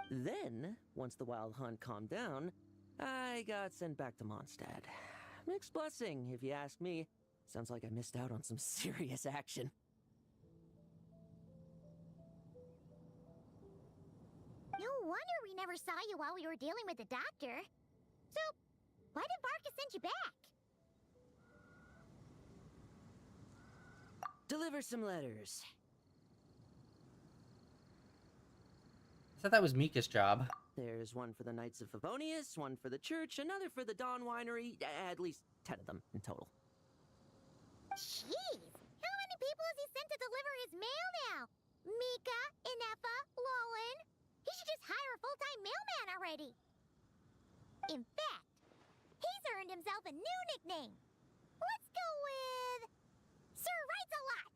Speaker 2: Then, once the Wild Hunt calmed down, I got sent back to Mondstadt. Mixed blessing, if you ask me. Sounds like I missed out on some serious action.
Speaker 3: No wonder we never saw you while we were dealing with the doctor. So, why did Varka send you back?
Speaker 2: Deliver some letters.
Speaker 1: I thought that was Mika's job.
Speaker 2: There's one for the Knights of Favonius, one for the church, another for the Dawn Winery, at least 10 of them in total.
Speaker 3: Jeez, how many people has he sent to deliver his mail now? Mika, Inefa, Lowen. He should just hire a full-time mailman already. In fact, he's earned himself a new nickname. Let's go with Sir Writes-A-Lot.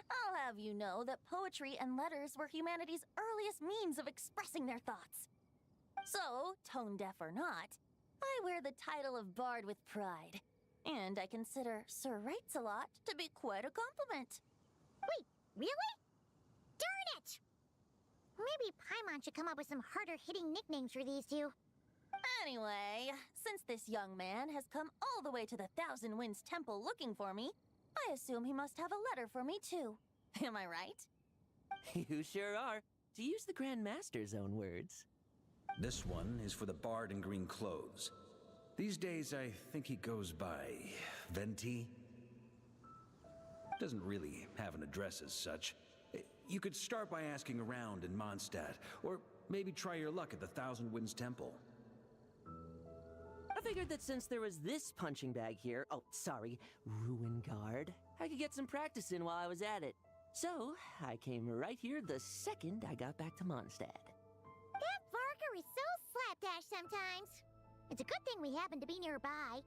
Speaker 4: I'll have you know that poetry and letters were humanity's earliest means of expressing their thoughts. So, tone deaf or not, I wear the title of Bard with pride. And I consider Sir Writes-A-Lot to be quite a compliment.
Speaker 3: Wait, really? Darn it! Maybe Paimon should come up with some harder-hitting nicknames for these two.
Speaker 4: Anyway, since this young man has come all the way to the Thousand Winds Temple looking for me, I assume he must have a letter for me too. Am I right?
Speaker 2: You sure are. To use the Grand Master's own words.
Speaker 10: This one is for the bard in green clothes. These days, I think he goes by Venti. Doesn't really have an address as such. You could start by asking around in Mondstadt, or maybe try your luck at the Thousand Winds Temple.
Speaker 2: I figured that since there was this punching bag here, Ruin Guard, I could get some practice in while I was at it. So, I came right here the second I got back to Mondstadt.
Speaker 3: That Varka is so slapdash sometimes. It's a good thing we happen to be nearby.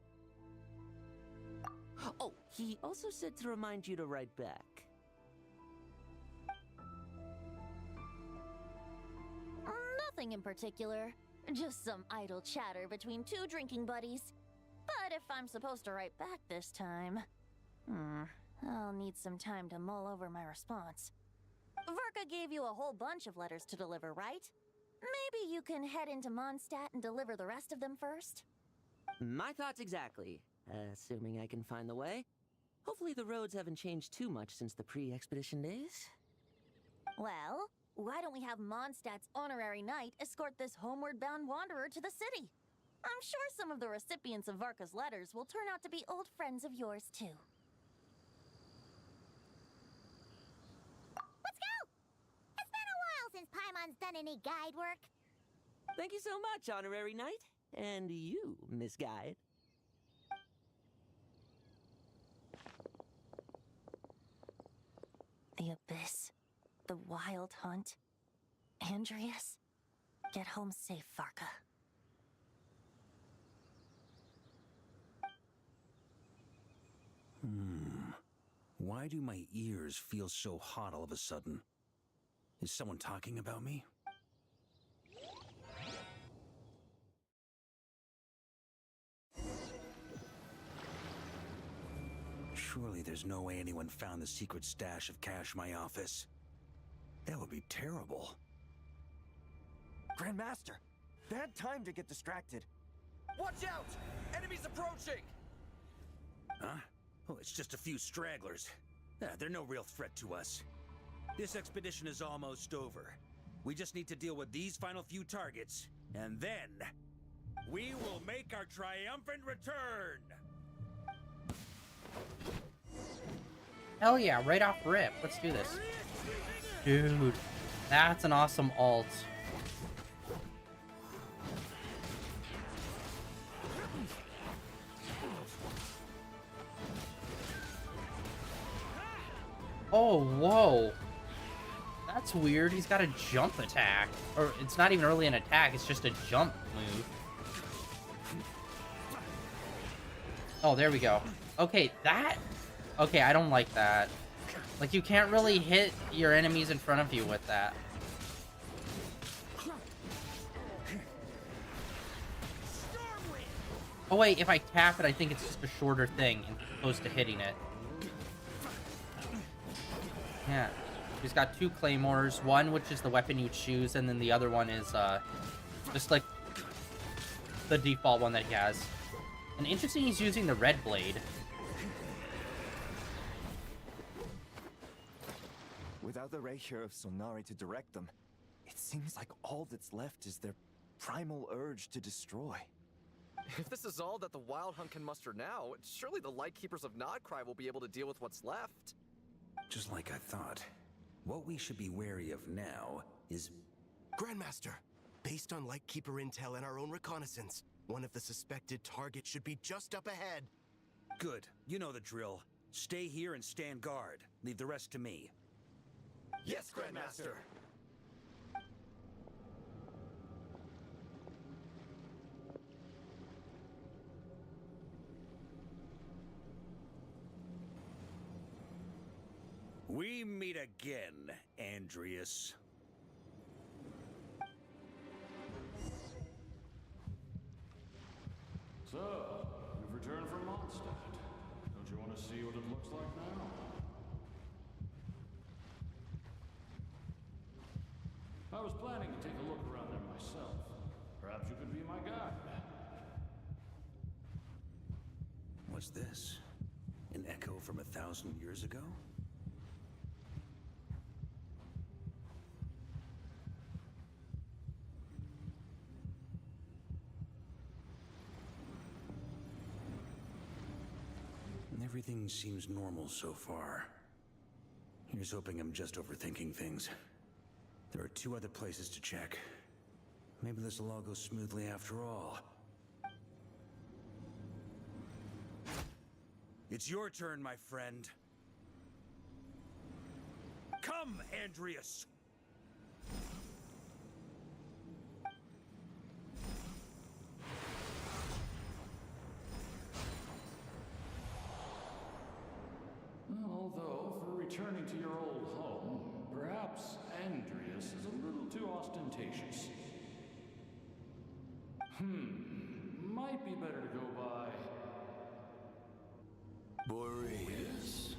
Speaker 2: Oh, he also said to remind you to write back.
Speaker 4: Nothing in particular. Just some idle chatter between two drinking buddies. But if I'm supposed to write back this time... I'll need some time to mull over my response. Verka gave you a whole bunch of letters to deliver, right? Maybe you can head into Mondstadt and deliver the rest of them first?
Speaker 2: My thoughts exactly. Assuming I can find the way. Hopefully the roads haven't changed too much since the pre-expedition days.
Speaker 4: Well, why don't we have Mondstadt's honorary knight escort this homeward-bound wanderer to the city? I'm sure some of the recipients of Varka's letters will turn out to be old friends of yours, too.
Speaker 3: Let's go! It's been a while since Paimon's done any guide work.
Speaker 2: Thank you so much, honorary knight. And you, Miss Guide.
Speaker 4: The Abyss. The Wild Hunt. Andreas. Get home safe, Varka.
Speaker 10: Why do my ears feel so hot all of a sudden? Is someone talking about me? Surely there's no way anyone found the secret stash of cash in my office. That would be terrible.
Speaker 6: Grandmaster, bad time to get distracted.
Speaker 11: Watch out! Enemies approaching!
Speaker 10: Huh? Oh, it's just a few stragglers. They're no real threat to us. This expedition is almost over. We just need to deal with these final few targets, and then we will make our triumphant return!
Speaker 1: Hell yeah, right off rip. Let's do this. Dude, that's an awesome alt. Oh, whoa. That's weird. He's got a jump attack. Or it's not even really an attack, it's just a jump move. Oh, there we go. Okay, that... Okay, I don't like that. Like, you can't really hit your enemies in front of you with that. Oh wait, if I tap it, I think it's just a shorter thing as opposed to hitting it. Yeah. He's got 2 claymores, one which is the weapon you choose, and then the other one is just like the default one that he has. And interesting, he's using the red blade.
Speaker 6: Without the ray here of Sonari to direct them, it seems like all that's left is their primal urge to destroy.
Speaker 11: If this is all that the Wild Hunt can muster now, surely the Lightkeepers of Nodcry will be able to deal with what's left.
Speaker 10: Just like I thought. What we should be wary of now is...
Speaker 12: Grandmaster, based on Lightkeeper intel and our own reconnaissance, one of the suspected targets should be just up ahead.
Speaker 10: Good. You know the drill. Stay here and stand guard. Leave the rest to me.
Speaker 11: Yes, Grandmaster!
Speaker 10: We meet again, Andreas.
Speaker 13: So, you've returned from Mondstadt. Don't you want to see what it looks like now? I was planning to take a look around there myself. Perhaps you could be my guide.
Speaker 10: What's this? An echo from 1,000 years ago? Everything seems normal so far. Here's hoping I'm just overthinking things. There are 2 other places to check. Maybe this will all go smoothly after all. It's your turn, my friend. Come, Andreas!
Speaker 13: Although, for returning to your old home, perhaps Andreas is a little too ostentatious. Might be better to go by...
Speaker 12: Boreas.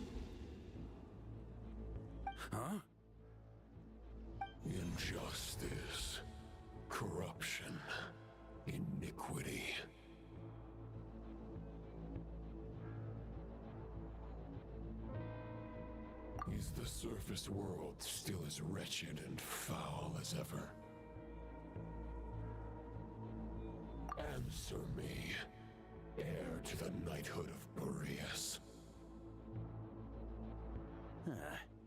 Speaker 10: Huh?
Speaker 12: Injustice. Corruption. Iniquity. Is the surface world still as wretched and foul as ever? Answer me, heir to the knighthood of Boreas.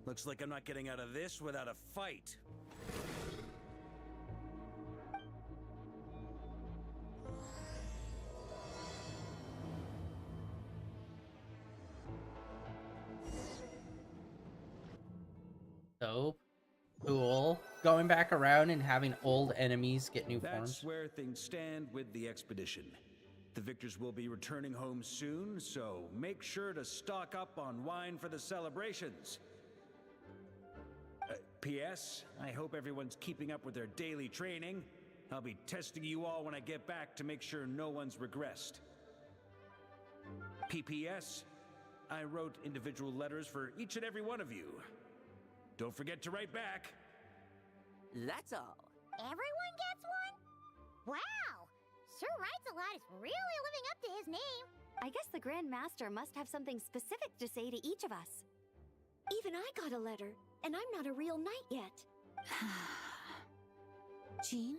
Speaker 10: Looks like I'm not getting out of this without a fight.
Speaker 1: Dope. Cool. Going back around and having old enemies get new forms.
Speaker 10: That's where things stand with the expedition. The victors will be returning home soon, so make sure to stock up on wine for the celebrations. P.S. I hope everyone's keeping up with their daily training. I'll be testing you all when I get back to make sure no one's regressed. P.P.S. I wrote individual letters for each and every one of you. Don't forget to write back.
Speaker 2: That's all.
Speaker 3: Everyone gets one? Wow! Sir Writes-A-Lot is really living up to his name.
Speaker 4: I guess the Grand Master must have something specific to say to each of us. Even I got a letter, and I'm not a real knight yet.
Speaker 14: Jean?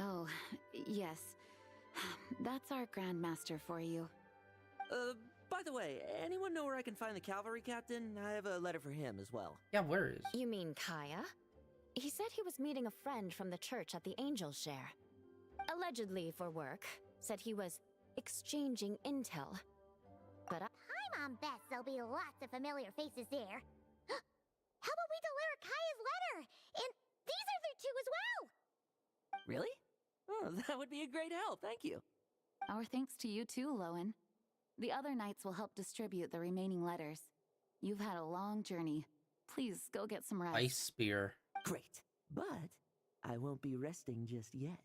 Speaker 15: Oh, yes. That's our Grand Master for you.
Speaker 2: By the way, anyone know where I can find the cavalry captain? I have a letter for him as well.
Speaker 1: Yeah, where is?
Speaker 4: You mean Kaya? He said he was meeting a friend from the church at the Angel Share. Allegedly for work. Said he was exchanging intel. But
Speaker 3: Hi, Mom Bess. There'll be lots of familiar faces there. How about we deliver Kaya's letter? And these other two as well!
Speaker 2: Really? Oh, that would be a great help, thank you.
Speaker 15: Our thanks to you too, Lowen. The other knights will help distribute the remaining letters. You've had a long journey. Please go get some rest.
Speaker 1: Ice spear.
Speaker 2: Great. But I won't be resting just yet.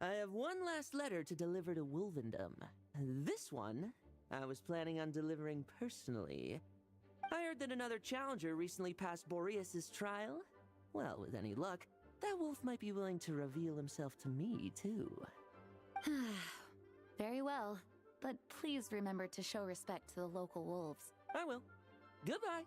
Speaker 2: I have one last letter to deliver to Wolvendom. This one, I was planning on delivering personally. I heard that another challenger recently passed Boreas's trial. Well, with any luck, that wolf might be willing to reveal himself to me, too.
Speaker 15: Very well, but please remember to show respect to the local wolves.
Speaker 2: I will. Goodbye.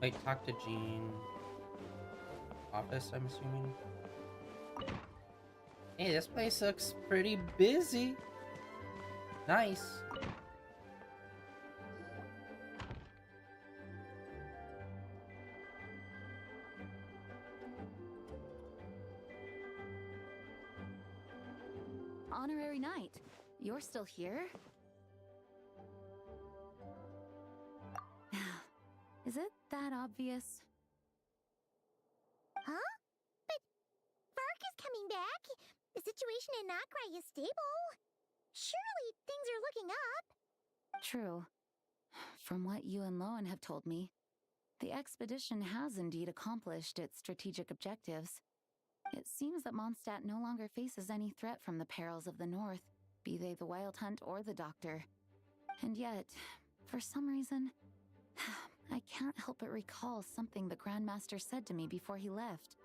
Speaker 1: Like, talk to Jean. Office, I'm assuming. Hey, this place looks pretty busy. Nice.
Speaker 15: Honorary Knight, you're still here? Is it that obvious?
Speaker 3: Huh? But Vark is coming back. The situation in Nokrai is stable. Surely things are looking up.
Speaker 15: True. From what you and Lowen have told me, the expedition has indeed accomplished its strategic objectives. It seems that Mondstadt no longer faces any threat from the perils of the North, be they the Wild Hunt or the Doctor. And yet, for some reason, I can't help but recall something the Grandmaster said to me before he left.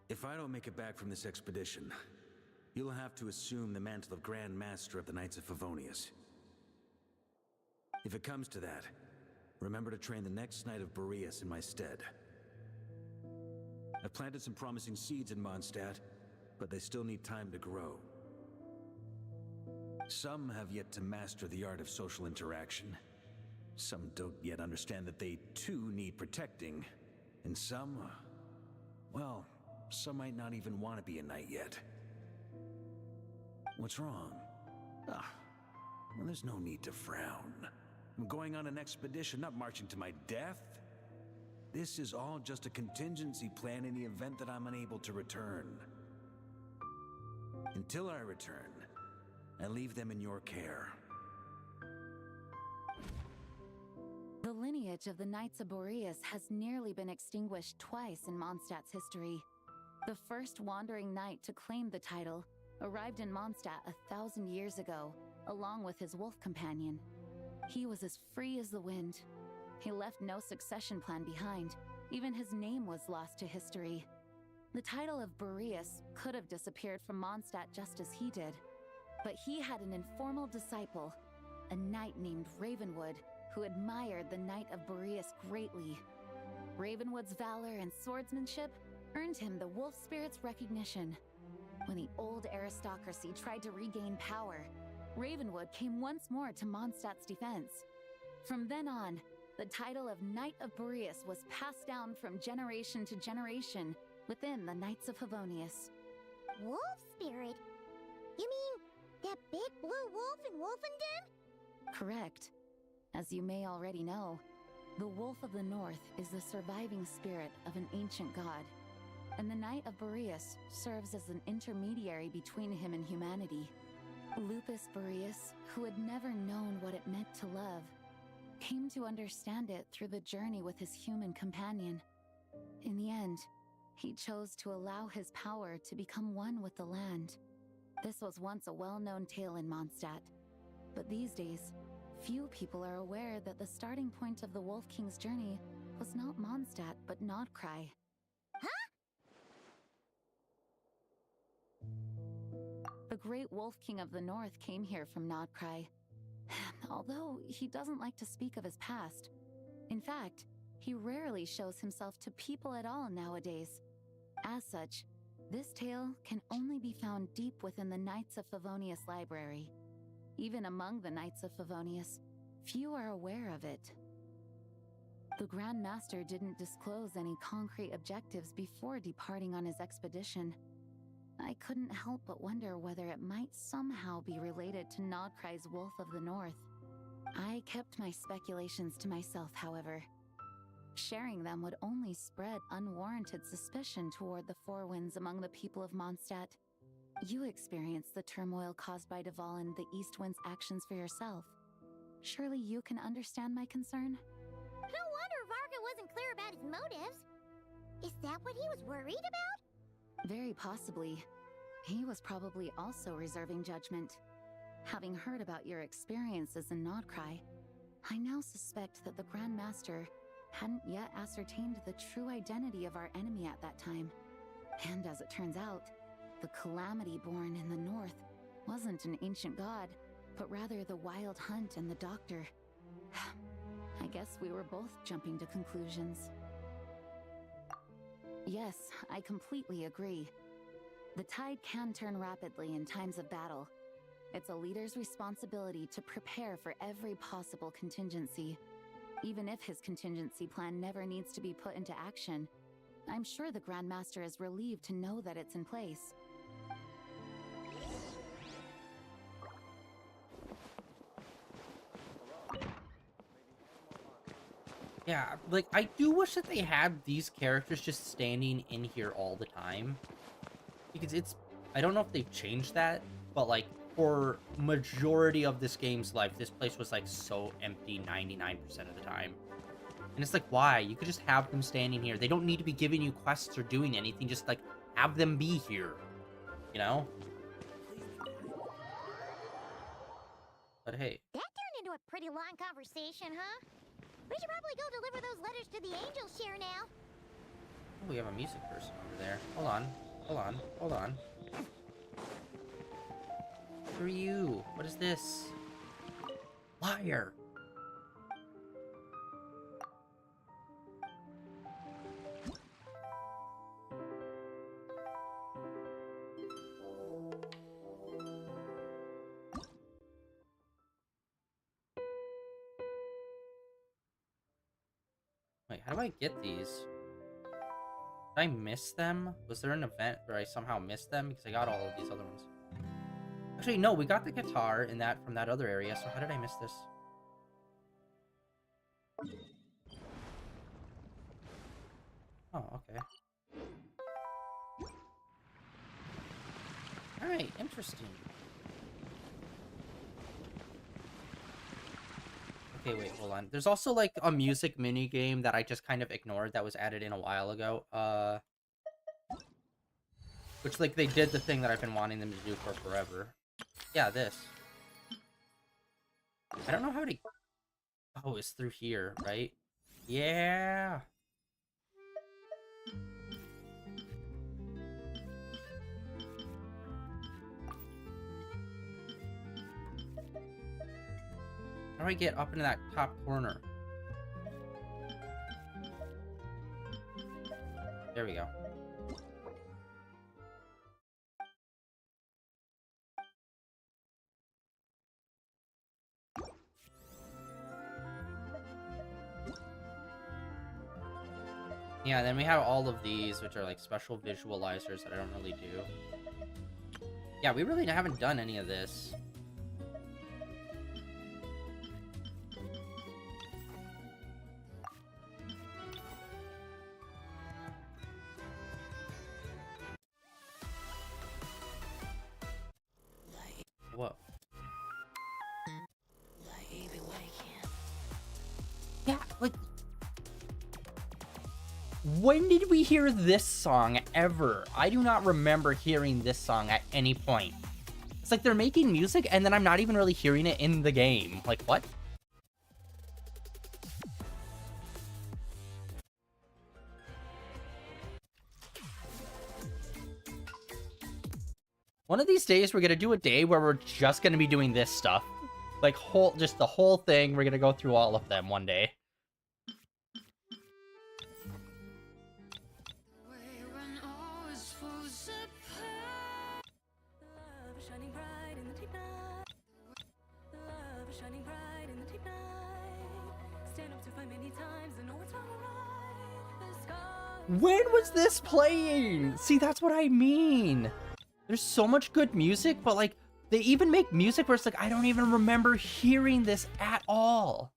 Speaker 10: If I don't make it back from this expedition, you'll have to assume the mantle of Grand Master of the Knights of Favonius. If it comes to that, remember to train the next Knight of Boreas in my stead. I've planted some promising seeds in Mondstadt, but they still need time to grow. Some have yet to master the art of social interaction. Some don't yet understand that they too need protecting. And some, well, some might not even want to be a knight yet. What's wrong? Well, there's no need to frown. I'm going on an expedition, not marching to my death. This is all just a contingency plan in the event that I'm unable to return. Until I return, I leave them in your care.
Speaker 15: The lineage of the Knights of Boreas has nearly been extinguished twice in Mondstadt's history. The first wandering knight to claim the title arrived in Mondstadt 1,000 years ago, along with his wolf companion. He was as free as the wind. He left no succession plan behind. Even his name was lost to history. The title of Boreas could have disappeared from Mondstadt just as he did. But he had an informal disciple, a knight named Ravenwood, who admired the Knight of Boreas greatly. Ravenwood's valor and swordsmanship earned him the wolf spirit's recognition. When the old aristocracy tried to regain power, Ravenwood came once more to Mondstadt's defense. From then on, the title of Knight of Boreas was passed down from generation to generation within the Knights of Favonius.
Speaker 3: Wolf spirit? You mean that big blue wolf in Wolfendom?
Speaker 15: Correct. As you may already know, the Wolf of the North is the surviving spirit of an ancient god. and the Knight of Boreas serves as an intermediary between him and humanity. Lupus Boreas, who had never known what it meant to love, came to understand it through the journey with his human companion. In the end, he chose to allow his power to become one with the land. This was once a well-known tale in Mondstadt, but these days, few people are aware that the starting point of the Wolf King's journey was not Mondstadt, but Nodcry. The Great Wolf King of the North came here from Nodcry, although he doesn't like to speak of his past. In fact, he rarely shows himself to people at all nowadays. As such, this tale can only be found deep within the Knights of Favonius library. Even among the Knights of Favonius, few are aware of it. The Grand Master didn't disclose any concrete objectives before departing on his expedition. I couldn't help but wonder whether it might somehow be related to Nodcry's Wolf of the North. I kept my speculations to myself, however. Sharing them would only spread unwarranted suspicion toward the Four Winds among the people of Mondstadt. You experienced the turmoil caused by Duval and the East Wind's actions for yourself. Surely you can understand my concern?
Speaker 3: No wonder Varga wasn't clear about his motives. Is that what he was worried about?
Speaker 15: Very possibly. He was probably also reserving judgment. Having heard about your experiences in Nodcry, I now suspect that the Grand Master hadn't yet ascertained the true identity of our enemy at that time. And as it turns out, the Calamity born in the north wasn't an ancient god, but rather the Wild Hunt and the Doctor. I guess we were both jumping to conclusions. Yes, I completely agree. The tide can turn rapidly in times of battle. It's a leader's responsibility to prepare for every possible contingency. Even if his contingency plan never needs to be put into action, I'm sure the Grand Master is relieved to know that it's in place.
Speaker 1: Yeah, like, I do wish that they had these characters just standing in here all the time. Because it's... I don't know if they've changed that, but, like, for majority of this game's life, this place was, like, so empty 99% of the time. And it's like, why? You could just have them standing here. They don't need to be giving you quests or doing anything. Just, like, have them be here. You know? But hey.
Speaker 3: That turned into a pretty long conversation, huh? We should probably go deliver those letters to the Angels share now.
Speaker 1: Oh, we have a music person over there. Hold on. Hold on. Hold on. Who are you? What is this? Liar. Wait, how do I get these? Did I miss them? Was there an event where I somehow missed them? Because I got all of these other ones. Actually, no, we got the guitar in that from that other area, so how did I miss this? Oh, okay. Alright, interesting. Okay, wait, hold on. There's also, like, a music mini-game that I just kind of ignored that was added in a while ago. Which, like, they did the thing that I've been wanting them to do for forever. Yeah, this. I don't know how to... Oh, it's through here, right? Yeah! How do I get up into that top corner? There we go. Yeah, then we have all of these, which are like special visualizers that I don't really do. Yeah, we really haven't done any of this. Whoa. Yeah, like, when did we hear this song ever? I do not remember hearing this song at any point. It's like they're making music and then I'm not even really hearing it in the game. Like, what? One of these days, we're gonna do a day where we're just gonna be doing this stuff. Like, just the whole thing. We're gonna go through all of them one day. When was this playing? See, that's what I mean. There's so much good music, but like, they even make music where it's like, I don't even remember hearing this at all.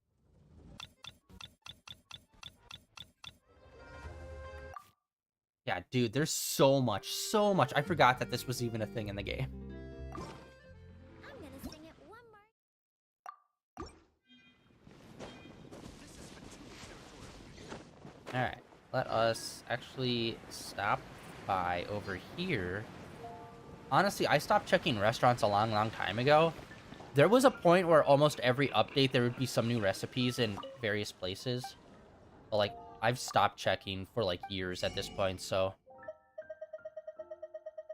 Speaker 1: Yeah, dude, there's so much, so much. I forgot that this was even a thing in the game.
Speaker 3: I'm gonna sing it one more.
Speaker 1: Alright, let us actually stop by over here. Honestly, I stopped checking restaurants a long time ago. There was a point where almost every update there would be some new recipes in various places. But like, I've stopped checking for like years at this point, so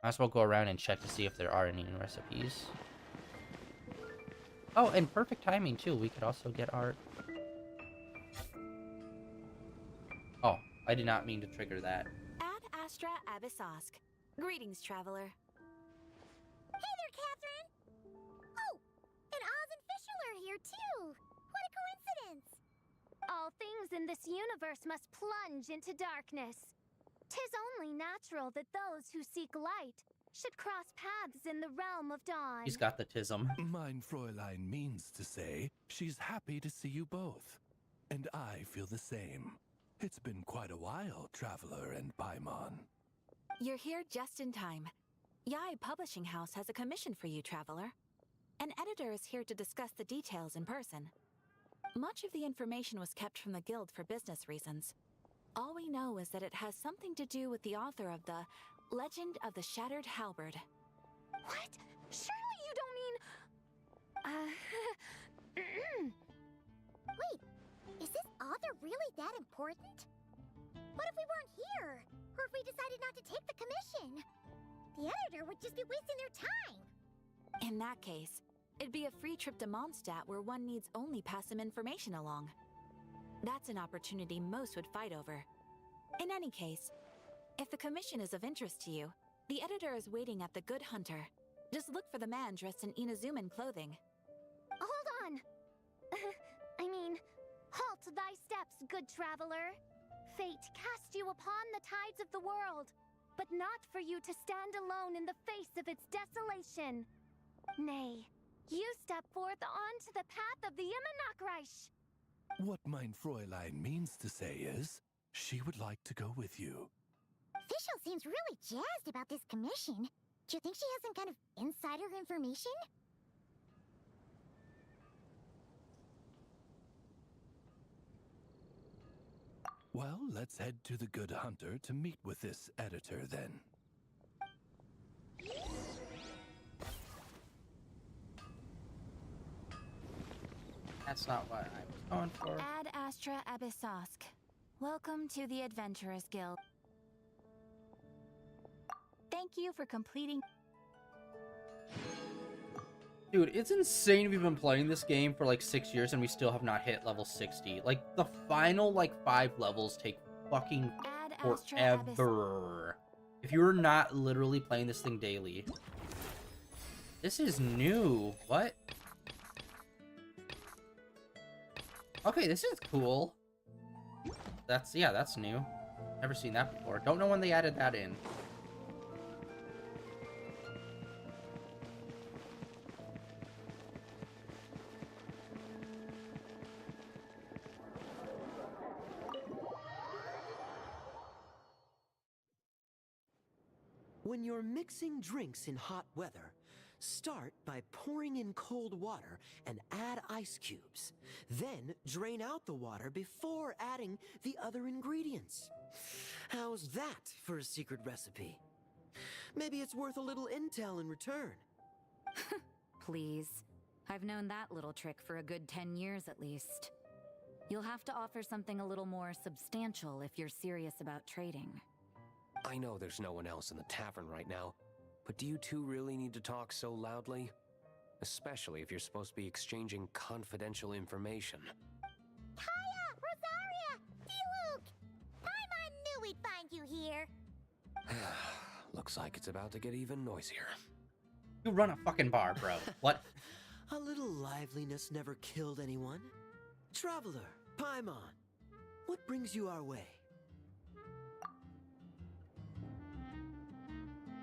Speaker 1: might as well go around and check to see if there are any new recipes. Oh, and perfect timing too. We could also get our... Oh, I did not mean to trigger that.
Speaker 4: Ad Astra Abyssosk. Greetings, traveler.
Speaker 3: Hey there, Catherine! Oh, and Oz and Fischl are here too! What a coincidence!
Speaker 14: All things in this universe must plunge into darkness. 'Tis only natural that those who seek light should cross paths in the realm of dawn.
Speaker 1: He's got the tism.
Speaker 16: Mein Fräulein means to say she's happy to see you both. And I feel the same. It's been quite a while, Traveler and Paimon.
Speaker 4: You're here just in time. Yai Publishing House has a commission for you, traveler. An editor is here to discuss the details in person. Much of the information was kept from the guild for business reasons. All we know is that it has something to do with the author of the Legend of the Shattered Halberd.
Speaker 14: What? Surely you don't mean...
Speaker 3: Wait, is this author really that important? What if we weren't here? Or if we decided not to take the commission? The editor would just be wasting their time.
Speaker 4: In that case, it'd be a free trip to Mondstadt where one needs only pass some information along. That's an opportunity most would fight over. In any case, if the commission is of interest to you, the editor is waiting at the Good Hunter. Just look for the man dressed in Inazuman clothing.
Speaker 14: Hold on! Halt thy steps, good traveler. Fate cast you upon the tides of the world, but not for you to stand alone in the face of its desolation. Nay, you step forth onto the path of the Immanakreich.
Speaker 16: What mein Fräulein means to say is, she would like to go with you.
Speaker 3: Fischl seems really jazzed about this commission. Do you think she has some kind of insider information?
Speaker 16: Well, let's head to the Good Hunter to meet with this editor then.
Speaker 1: That's not what I was going for.
Speaker 4: Ad Astra Abyssosk. Welcome to the Adventurers Guild. Thank you for completing...
Speaker 1: Dude, it's insane we've been playing this game for like 6 years and we still have not hit level 60. Like, the final, like, 5 levels take fucking forever. If you're not literally playing this thing daily. This is new. What? Okay, this is cool. Yeah, that's new. Never seen that before. Don't know when they added that in.
Speaker 2: When you're mixing drinks in hot weather,
Speaker 17: Start by pouring in cold water and add ice cubes. Then drain out the water before adding the other ingredients. How's that for a secret recipe? Maybe it's worth a little intel in return.
Speaker 15: Please. I've known that little trick for a good 10 years at least. You'll have to offer something a little more substantial if you're serious about trading.
Speaker 5: I know there's no one else in the tavern right now, but do you two really need to talk so loudly? Especially if you're supposed to be exchanging confidential information.
Speaker 3: Hiya, Rosaria! D-Luke! Paimon knew we'd find you here.
Speaker 5: Looks like it's about to get even noisier.
Speaker 1: You run a fucking bar, bro. What?
Speaker 17: A little liveliness never killed anyone. Traveler, Paimon, what brings you our way?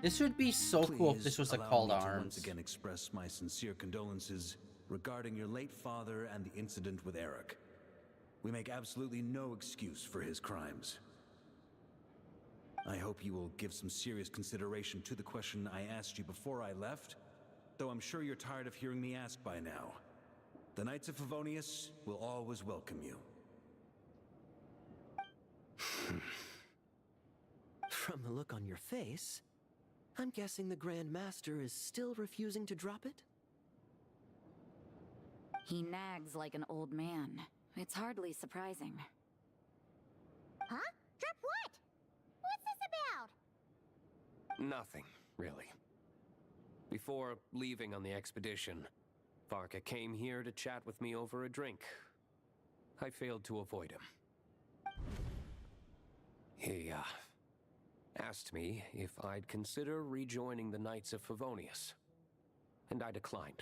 Speaker 1: This would be so cool if this was a call to
Speaker 10: Allow me
Speaker 1: arms.
Speaker 10: once again express my sincere condolences regarding your late father and the incident with Eric. We make absolutely no excuse for his crimes. I hope you will give some serious consideration to the question I asked you before I left, though I'm sure you're tired of hearing me ask by now. The Knights of Favonius will always welcome you.
Speaker 17: From the look on your face, I'm guessing the Grand Master is still refusing to drop it?
Speaker 15: He nags like an old man. It's hardly surprising.
Speaker 3: Huh? Drop what? What's this about?
Speaker 5: Nothing, really. Before leaving on the expedition, Varka came here to chat with me over a drink. I failed to avoid him. He, asked me if I'd consider rejoining the Knights of Favonius, and I declined.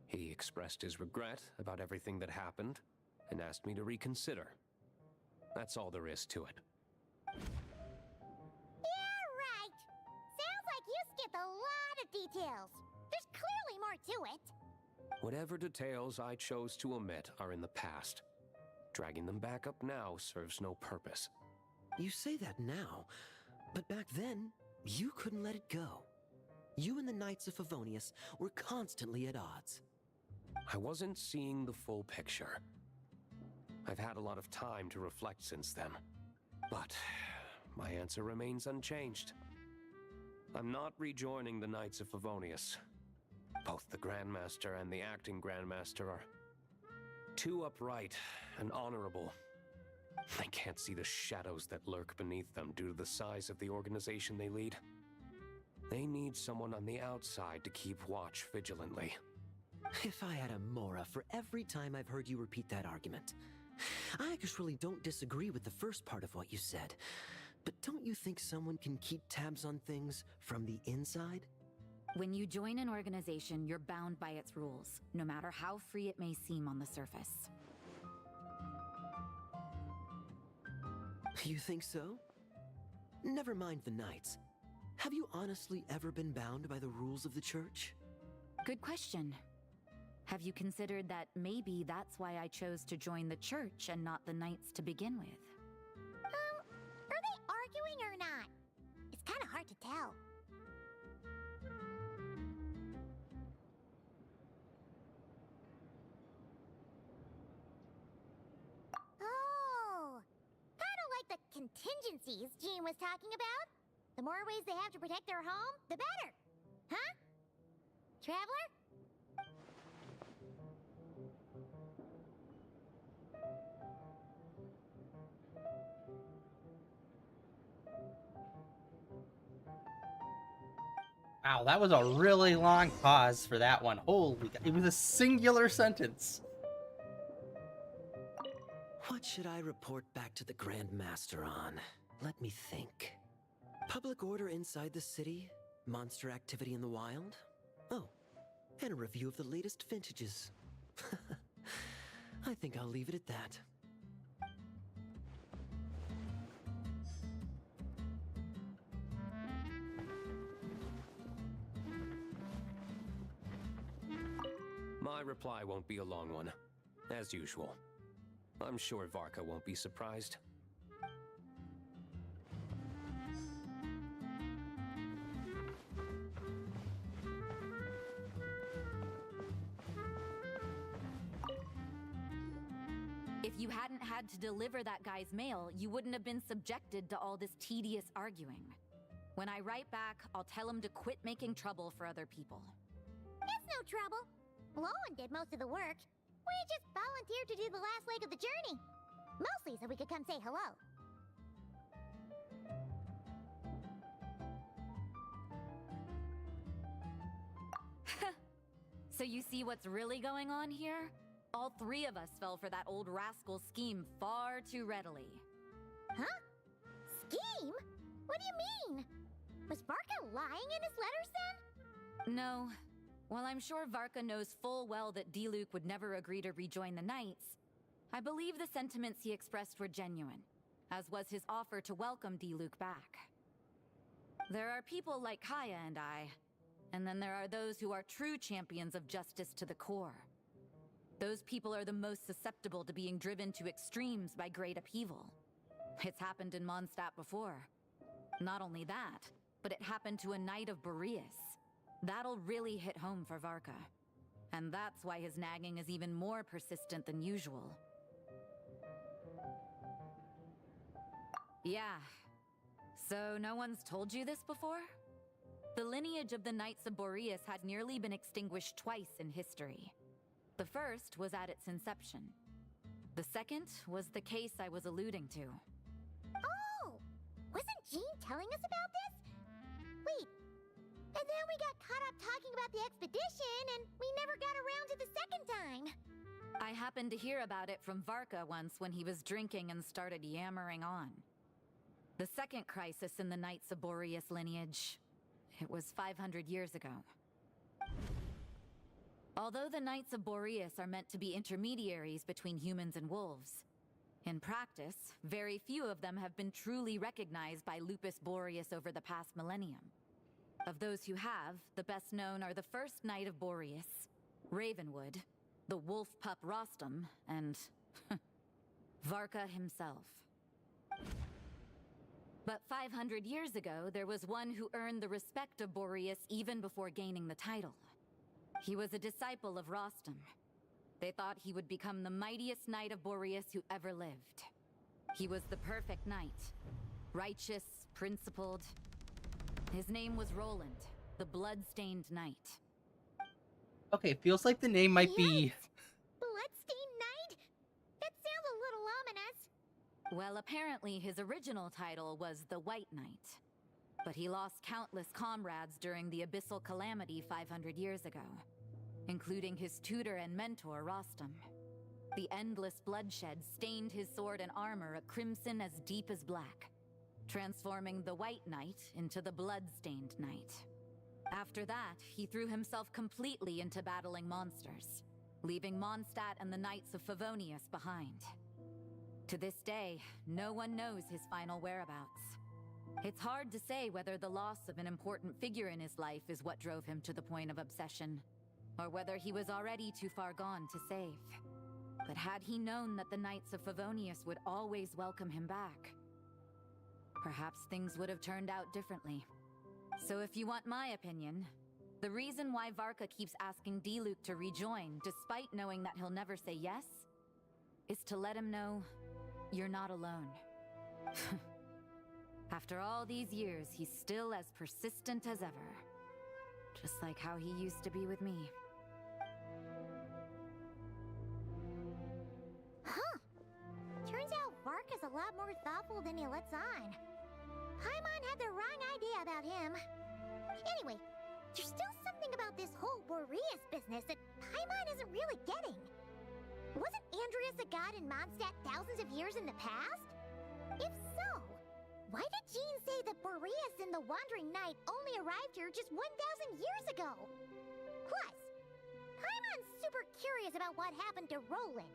Speaker 5: He expressed his regret about everything that happened, and asked me to reconsider. That's all there is to it.
Speaker 3: Yeah, right. Sounds like you skipped a lot of details. There's clearly more to it.
Speaker 5: Whatever details I chose to omit are in the past. Dragging them back up now serves no purpose.
Speaker 17: You say that now, but back then, you couldn't let it go. You and the Knights of Favonius were constantly at odds.
Speaker 5: I wasn't seeing the full picture. I've had a lot of time to reflect since then, but my answer remains unchanged. I'm not rejoining the Knights of Favonius. Both the Grandmaster and the acting Grandmaster are too upright and honorable. I can't see the shadows that lurk beneath them due to the size of the organization they lead. They need someone on the outside to keep watch vigilantly.
Speaker 17: If I had a Mora for every time I've heard you repeat that argument. I actually don't disagree with the first part of what you said, but don't you think someone can keep tabs on things from the inside?
Speaker 15: When you join an organization, you're bound by its rules, no matter how free it may seem on the surface.
Speaker 17: You think so? Never mind the Knights. Have you honestly ever been bound by the rules of the Church?
Speaker 15: Good question. Have you considered that maybe that's why I chose to join the Church and not the Knights to begin with?
Speaker 3: Are they arguing or not? It's kind of hard to tell. Oh, kind of like the contingencies Jean was talking about. The more ways they have to protect their home, the better. Huh? Traveler?
Speaker 1: Wow, that was a really long pause for that one. Holy God, it was a singular sentence.
Speaker 17: What should I report back to the Grand Master on? Let me think. Public order inside the city? Monster activity in the wild? Oh, and a review of the latest vintages. I think I'll leave it at that.
Speaker 5: My reply won't be a long one, as usual. I'm sure Varka won't be surprised.
Speaker 15: If you hadn't had to deliver that guy's mail, you wouldn't have been subjected to all this tedious arguing. When I write back, I'll tell him to quit making trouble for other people.
Speaker 3: It's no trouble. Lowen did most of the work. We just volunteered to do the last leg of the journey. Mostly so we could come say hello.
Speaker 15: So you see what's really going on here? All three of us fell for that old rascal's scheme far too readily.
Speaker 3: Huh? Scheme? What do you mean? Was Varka lying in his letters then?
Speaker 15: No. While I'm sure Varka knows full well that Diluc would never agree to rejoin the Knights, I believe the sentiments he expressed were genuine, as was his offer to welcome Diluc back. There are people like Kaya and I, and then there are those who are true champions of justice to the core. Those people are the most susceptible to being driven to extremes by great upheaval. It's happened in Mondstadt before. Not only that, but it happened to a Knight of Boreas. That'll really hit home for Varka. And that's why his nagging is even more persistent than usual. Yeah. So no one's told you this before? The lineage of the Knights of Boreas had nearly been extinguished twice in history. The first was at its inception. The second was the case I was alluding to.
Speaker 3: Oh! Wasn't Jean telling us about this? Wait. And then we got caught up talking about the expedition, and we never got around to the second time.
Speaker 15: I happened to hear about it from Varka once when he was drinking and started yammering on. The second crisis in the Knights of Boreas lineage. It was 500 years ago. Although the Knights of Boreas are meant to be intermediaries between humans and wolves, in practice, very few of them have been truly recognized by Lupus Boreas over the past millennium. Of those who have, the best known are the first Knight of Boreas, Ravenwood, the wolf pup Rostam, and Varka himself. But 500 years ago, there was one who earned the respect of Boreas even before gaining the title. He was a disciple of Rostam. They thought he would become the mightiest Knight of Boreas who ever lived. He was the perfect knight. Righteous, principled. His name was Roland, the blood-stained knight.
Speaker 1: Okay, feels like the name might be...
Speaker 3: Bloodstained Knight? That sounds a little ominous.
Speaker 15: Well, apparently his original title was the White Knight. But he lost countless comrades during the Abyssal Calamity 500 years ago, including his tutor and mentor, Rostam. The endless bloodshed stained his sword and armor a crimson as deep as black, transforming the White Knight into the Blood-Stained Knight. After that, he threw himself completely into battling monsters, leaving Mondstadt and the Knights of Favonius behind. To this day, no one knows his final whereabouts. It's hard to say whether the loss of an important figure in his life is what drove him to the point of obsession, or whether he was already too far gone to save. But had he known that the Knights of Favonius would always welcome him back, perhaps things would have turned out differently. So if you want my opinion, the reason why Varka keeps asking Diluc to rejoin, despite knowing that he'll never say yes, is to let him know you're not alone. After all these years, he's still as persistent as ever. Just like how he used to be with me.
Speaker 3: Huh. Turns out Varka's a lot more thoughtful than he lets on. Paimon had the wrong idea about him. Anyway, there's still something about this whole Boreas business that Paimon isn't really getting. Wasn't Andreas a god in Mondstadt thousands of years in the past? If so, why did Jean say that Boreas and the Wandering Knight only arrived here just 1,000 years ago? Plus, Paimon's super curious about what happened to Roland.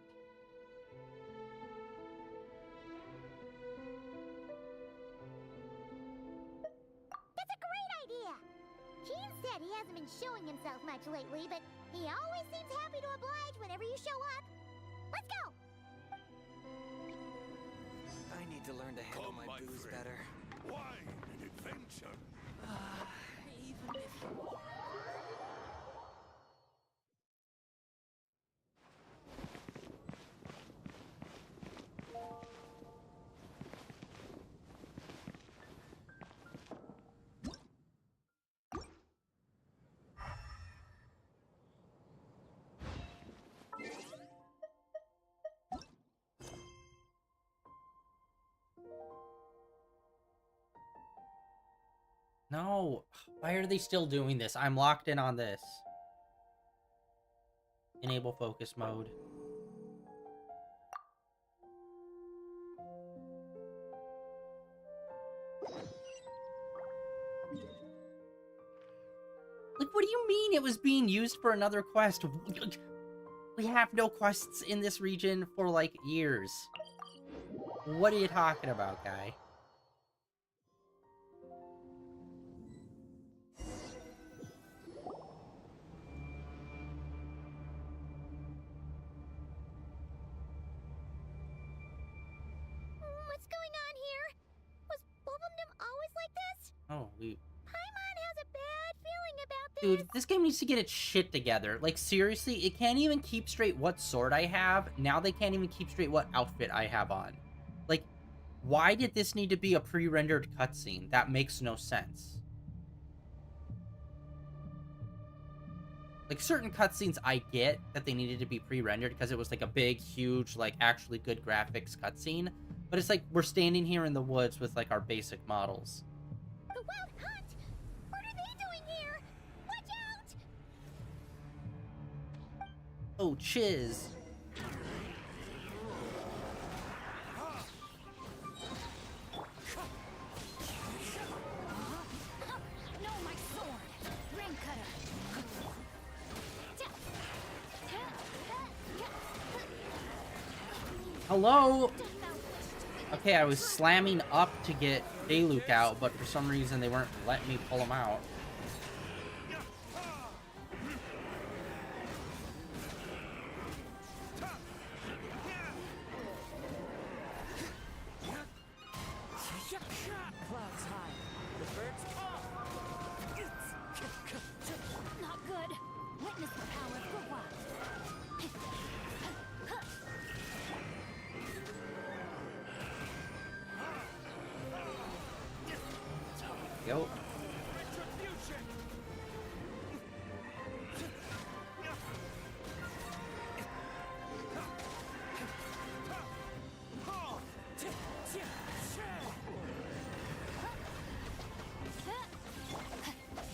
Speaker 3: That's a great idea! Jean said he hasn't been showing himself much lately, but he always seems happy to oblige whenever you show up. Let's go!
Speaker 6: I need to learn to handle my booze better.
Speaker 16: Wine and adventure.
Speaker 17: Even if you...
Speaker 1: No. Why are they still doing this? I'm locked in on this. Enable focus mode. Like, what do you mean it was being used for another quest? We have no quests in this region for, like, years. What are you talking about, guy?
Speaker 3: What's going on here? Was Wolfendom always like this?
Speaker 1: Oh,
Speaker 3: Paimon has a bad feeling about this.
Speaker 1: Dude, this game needs to get its shit together. Like, seriously, it can't even keep straight what sword I have. Now they can't even keep straight what outfit I have on. Like, why did this need to be a pre-rendered cutscene? That makes no sense. Like, certain cutscenes I get that they needed to be pre-rendered because it was, like, a big, huge, like, actually good graphics cutscene. But it's like, we're standing here in the woods with, like, our basic models.
Speaker 3: The Wild Hunt? What are they doing here? Watch out!
Speaker 1: Oh, chiz.
Speaker 14: No, my sword! Rain cutter!
Speaker 1: Hello? Okay, I was slamming up to get Dayluk out, but for some reason they weren't letting me pull him out.
Speaker 2: Clouds high. The birds call.
Speaker 14: Not good. Witness the power of Gurwa.
Speaker 1: Yo.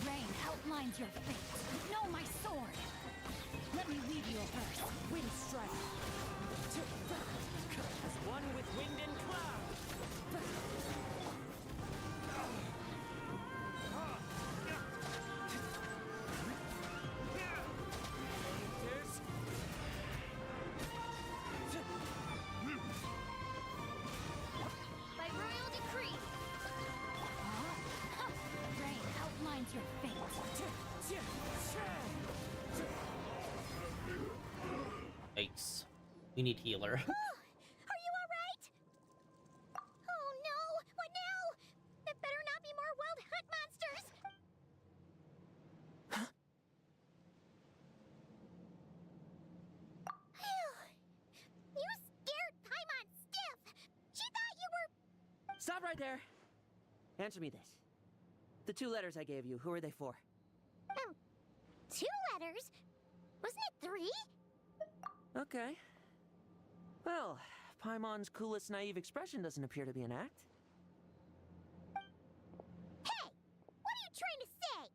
Speaker 14: Rain outlines your fate. Know my sword. Let me weave you a verse.
Speaker 2: Wind strike. As one with wind and cloud.
Speaker 14: By royal decree. Rain outlines your fate.
Speaker 1: Yikes. We need healer.
Speaker 3: Are you alright? Oh no! What now? There better not be more Wild Hunt monsters! Phew. You scared Paimon stiff! She thought you were...
Speaker 2: Stop right there. Answer me this. The 2 letters I gave you, who are they for?
Speaker 3: 2 letters? Wasn't it 3?
Speaker 2: Okay. Well, Paimon's coolest naive expression doesn't appear to be an act.
Speaker 3: Hey! What are you trying to say?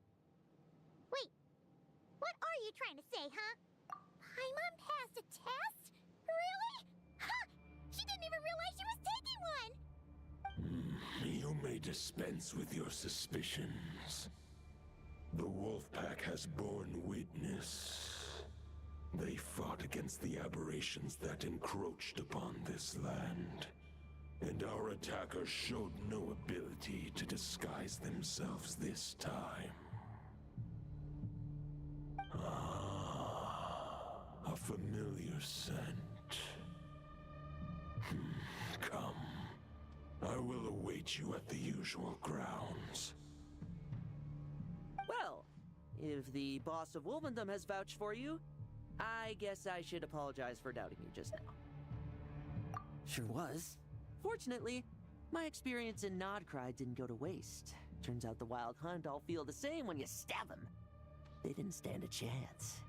Speaker 3: Wait, what are you trying to say, huh? Paimon passed a test? Really? Huh! She didn't even realize she was taking one!
Speaker 18: You may dispense with your suspicions. The Wolfpack has borne witness. They fought against the aberrations that encroached upon this land. And our attackers showed no ability to disguise themselves this time. Ah, a familiar scent. Come. I will await you at the usual grounds.
Speaker 2: Well, if the boss of Wolfendom has vouched for you, I guess I should apologize for doubting you just now. Sure was. Fortunately, my experience in Nodcry didn't go to waste. Turns out the Wild Hunt all feel the same when you stab them. They didn't stand a chance.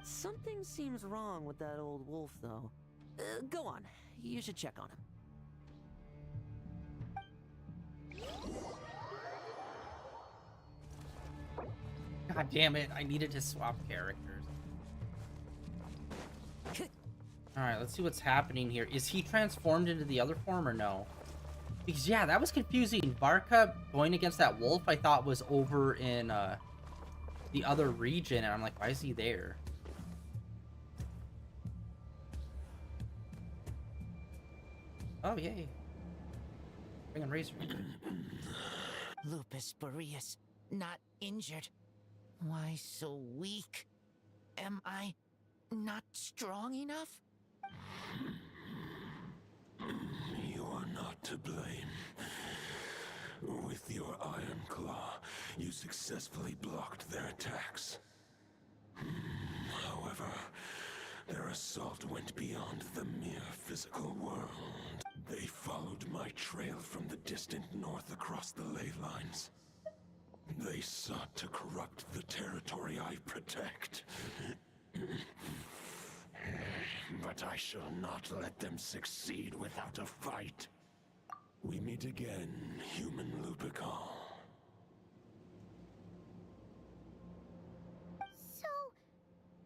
Speaker 2: Something seems wrong with that old wolf, though. Go on. You should check on him.
Speaker 1: God damn it, I needed to swap characters. Alright, let's see what's happening here. Is he transformed into the other form or no? Because, yeah, that was confusing. Varka going against that wolf I thought was over in the other region, and I'm like, why is he there? Oh, yay. Bring on Razor.
Speaker 19: Lupus Boreas, not injured. Why so weak? Am I not strong enough?
Speaker 18: You are not to blame. With your Iron Claw, you successfully blocked their attacks. However, their assault went beyond the mere physical world. They followed my trail from the distant north across the ley lines. They sought to corrupt the territory I protect. But I shall not let them succeed without a fight. We meet again, human Lupical.
Speaker 3: So,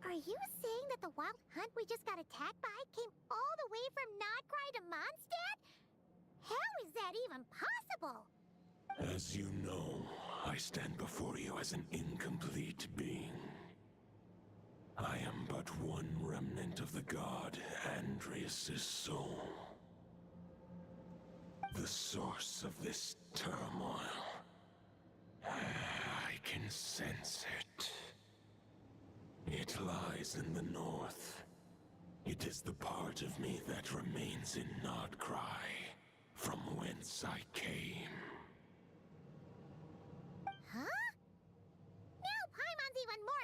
Speaker 3: are you saying that the wild hunt we just got attacked by came all the way from Nodcry to Mondstadt? How is that even possible?
Speaker 18: As you know, I stand before you as an incomplete being. I am but one remnant of the god Andrias' soul. The source of this turmoil. I can sense it. It lies in the north. It is the part of me that remains in Nodcry, from whence I came.
Speaker 3: Huh? Now Paimon's even more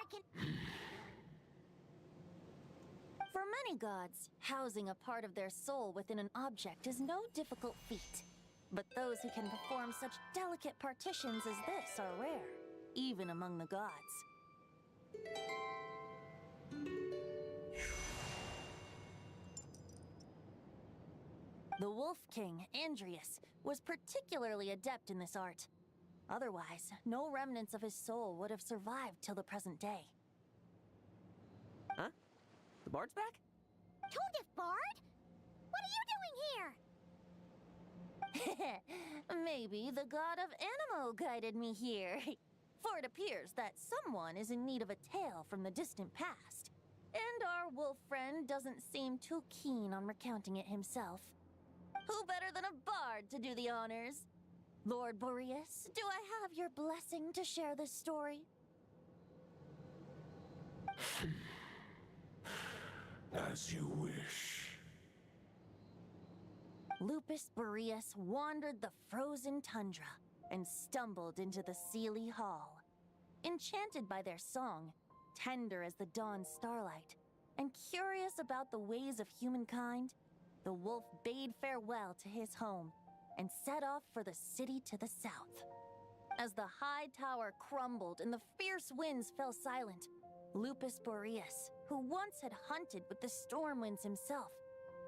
Speaker 4: For many gods, housing a part of their soul within an object is no difficult feat. But those who can perform such delicate partitions as this are rare, even among the gods. The Wolf King, Andrias, was particularly adept in this art. Otherwise, no remnants of his soul would have survived till the present day.
Speaker 2: Huh? The Bard's back?
Speaker 3: Toadif Bard? What are you doing here?
Speaker 4: Maybe the god of Animo guided me here. For it appears that someone is in need of a tale from the distant past. And our wolf friend doesn't seem too keen on recounting it himself. Who better than a bard to do the honors? Lord Boreas, do I have your blessing to share this story?
Speaker 18: As you wish.
Speaker 4: Lupus Boreas wandered the frozen tundra and stumbled into the Sealy Hall. Enchanted by their song, tender as the dawn starlight, and curious about the ways of humankind, the wolf bade farewell to his home and set off for the city to the south. As the high tower crumbled and the fierce winds fell silent, Lupus Boreas, who once had hunted with the storm winds himself,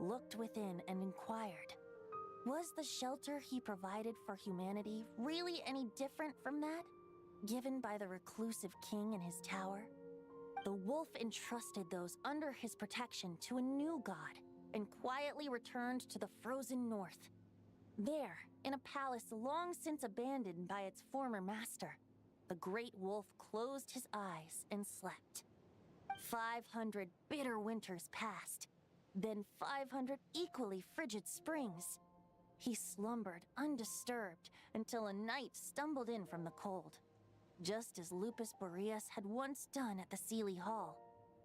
Speaker 4: looked within and inquired, was the shelter he provided for humanity really any different from that, given by the reclusive king in his tower? The wolf entrusted those under his protection to a new god and quietly returned to the frozen north. There, in a palace long since abandoned by its former master, the great wolf closed his eyes and slept. 500 bitter winters passed, then 500 equally frigid springs. He slumbered undisturbed until a night stumbled in from the cold, just as Lupus Boreas had once done at the Sealy Hall,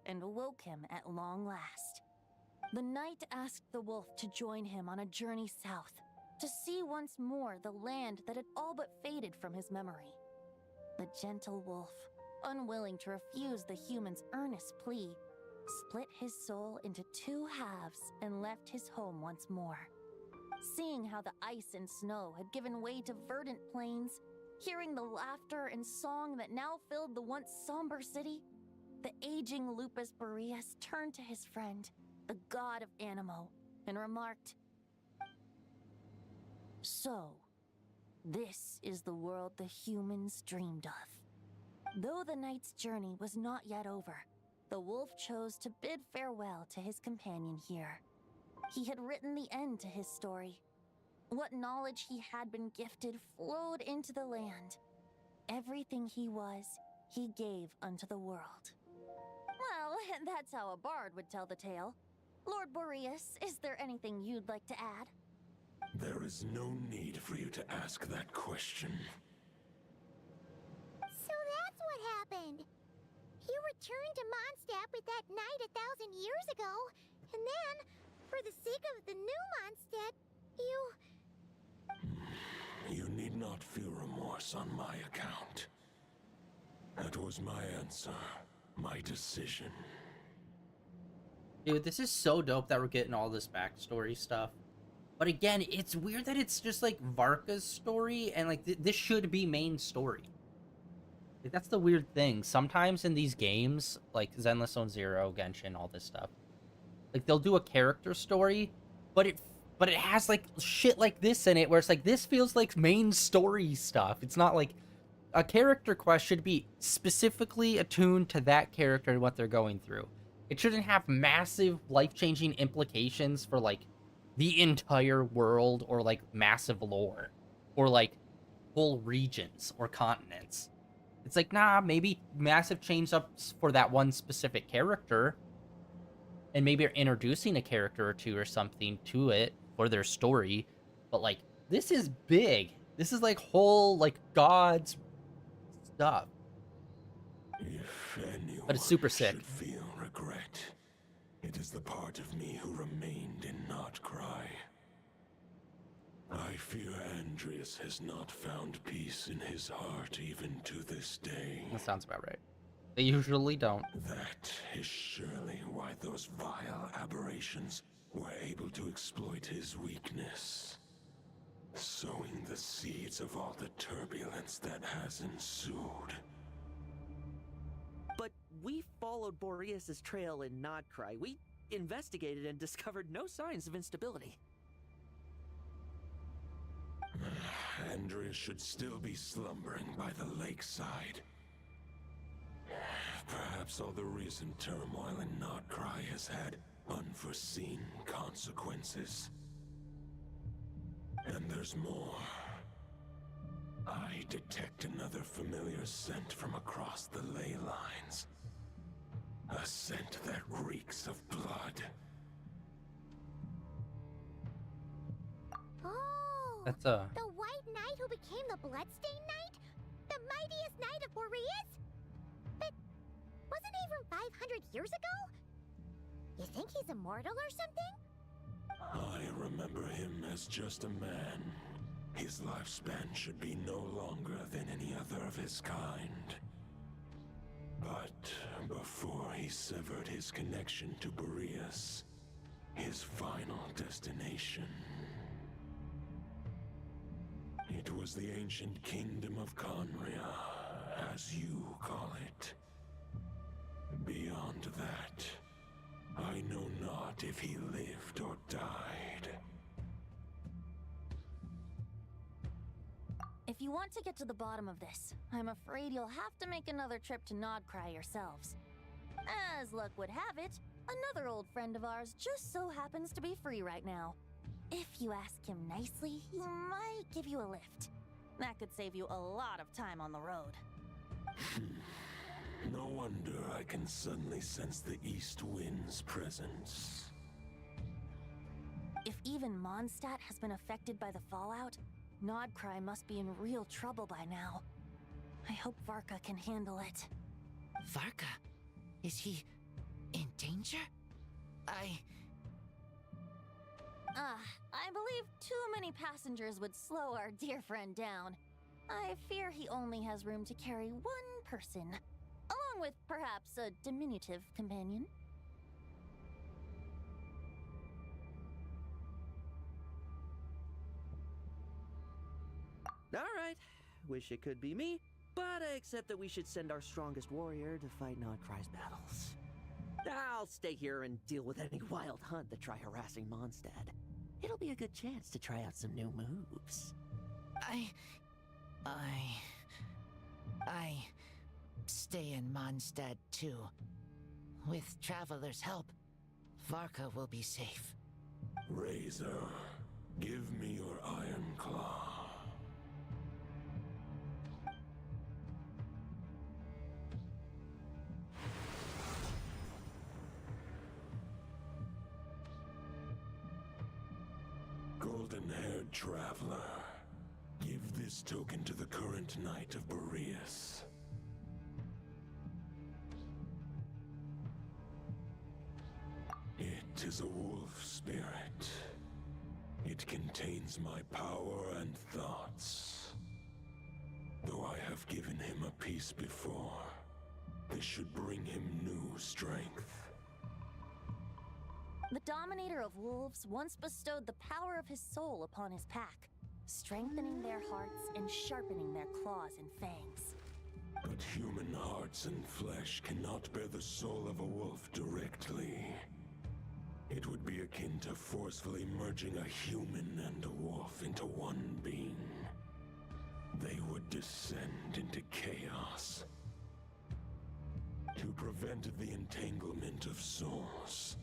Speaker 4: and awoke him at long last. The night asked the wolf to join him on a journey south, to see once more the land that had all but faded from his memory. The gentle wolf, unwilling to refuse the human's earnest plea, split his soul into two halves and left his home once more. Seeing how the ice and snow had given way to verdant plains, hearing the laughter and song that now filled the once somber city, the aging Lupus Boreas turned to his friend, the god of Animo, and remarked, "So, this is the world the humans dreamed of. Though the knight's journey was not yet over, the wolf chose to bid farewell to his companion here. He had written the end to his story. What knowledge he had been gifted flowed into the land. Everything he was, he gave unto the world. Well, that's how a bard would tell the tale. Lord Boreas, is there anything you'd like to add?
Speaker 18: There is no need for you to ask that question.
Speaker 3: So that's what happened. You returned to Mondstadt with that knight 1,000 years ago, and then, for the sake of the new Mondstadt,
Speaker 18: You need not feel remorse on my account. That was my answer, my decision.
Speaker 1: Dude, this is so dope that we're getting all this backstory stuff. But again, it's weird that it's just like Varka's story, and like this should be main story. Like, that's the weird thing. Sometimes in these games, like Zenless Zone Zero, Genshin, all this stuff, like they'll do a character story, but it has like shit like this in it, where it's like this feels like main story stuff. It's not like a character quest should be specifically attuned to that character and what they're going through. It shouldn't have massive life-changing implications for like the entire world or like massive lore or like whole regions or continents. It's like, nah, maybe massive change ups for that one specific character, and maybe you're introducing a character or two or something to it for their story. But like, this is big. This is like whole like God's stuff.
Speaker 18: If anyone
Speaker 1: But it's super sick.
Speaker 18: should feel regret, it is the part of me who remained in Notcry. I fear Andreas has not found peace in his heart even to this day.
Speaker 1: That sounds about right. They usually don't.
Speaker 18: That is surely why those vile aberrations were able to exploit his weakness, sowing the seeds of all the turbulence that has ensued.
Speaker 2: But we followed Boreas' trail in Nodcry. We investigated and discovered no signs of instability.
Speaker 18: Andreas should still be slumbering by the lakeside. Perhaps all the recent turmoil in Notcry has had unforeseen consequences. And there's more. I detect another familiar scent from across the ley lines. A scent that reeks of blood.
Speaker 3: Oh,
Speaker 1: That's
Speaker 3: the White Knight who became the Bloodstained Knight? The mightiest knight of Boreas? But wasn't he from 500 years ago? You think he's immortal or something?
Speaker 18: I remember him as just a man. His lifespan should be no longer than any other of his kind. But before he severed his connection to Boreas, his final destination, it was the ancient kingdom of Conria, as you call it. Beyond that, I know not if he lived or died.
Speaker 4: If you want to get to the bottom of this, I'm afraid you'll have to make another trip to Nodcry yourselves. As luck would have it, another old friend of ours just so happens to be free right now. If you ask him nicely, he might give you a lift. That could save you a lot of time on the road.
Speaker 18: No wonder I can suddenly sense the east wind's presence.
Speaker 4: If even Mondstadt has been affected by the fallout, Nodcry must be in real trouble by now. I hope Varka can handle it.
Speaker 19: Varka? Is he in danger?
Speaker 4: I believe too many passengers would slow our dear friend down. I fear he only has room to carry one person, along with perhaps a diminutive companion.
Speaker 2: Alright, wish it could be me, but I accept that we should send our strongest warrior to fight Nodcry's battles. I'll stay here and deal with any wild hunt that try harassing Mondstadt. It'll be a good chance to try out some new moves.
Speaker 19: stay in Mondstadt too. With Traveler's help, Varka will be safe.
Speaker 18: Razor, give me your iron claw. Golden-haired traveler, give this token to the current Knight of Boreas. It is a wolf spirit. It contains my power and thoughts. Though I have given him a piece before, this should bring him new strength.
Speaker 4: The Dominator of Wolves once bestowed the power of his soul upon his pack, strengthening their hearts and sharpening their claws and fangs.
Speaker 18: But human hearts and flesh cannot bear the soul of a wolf directly. It would be akin to forcefully merging a human and a wolf into one being. They would descend into chaos. To prevent the entanglement of souls,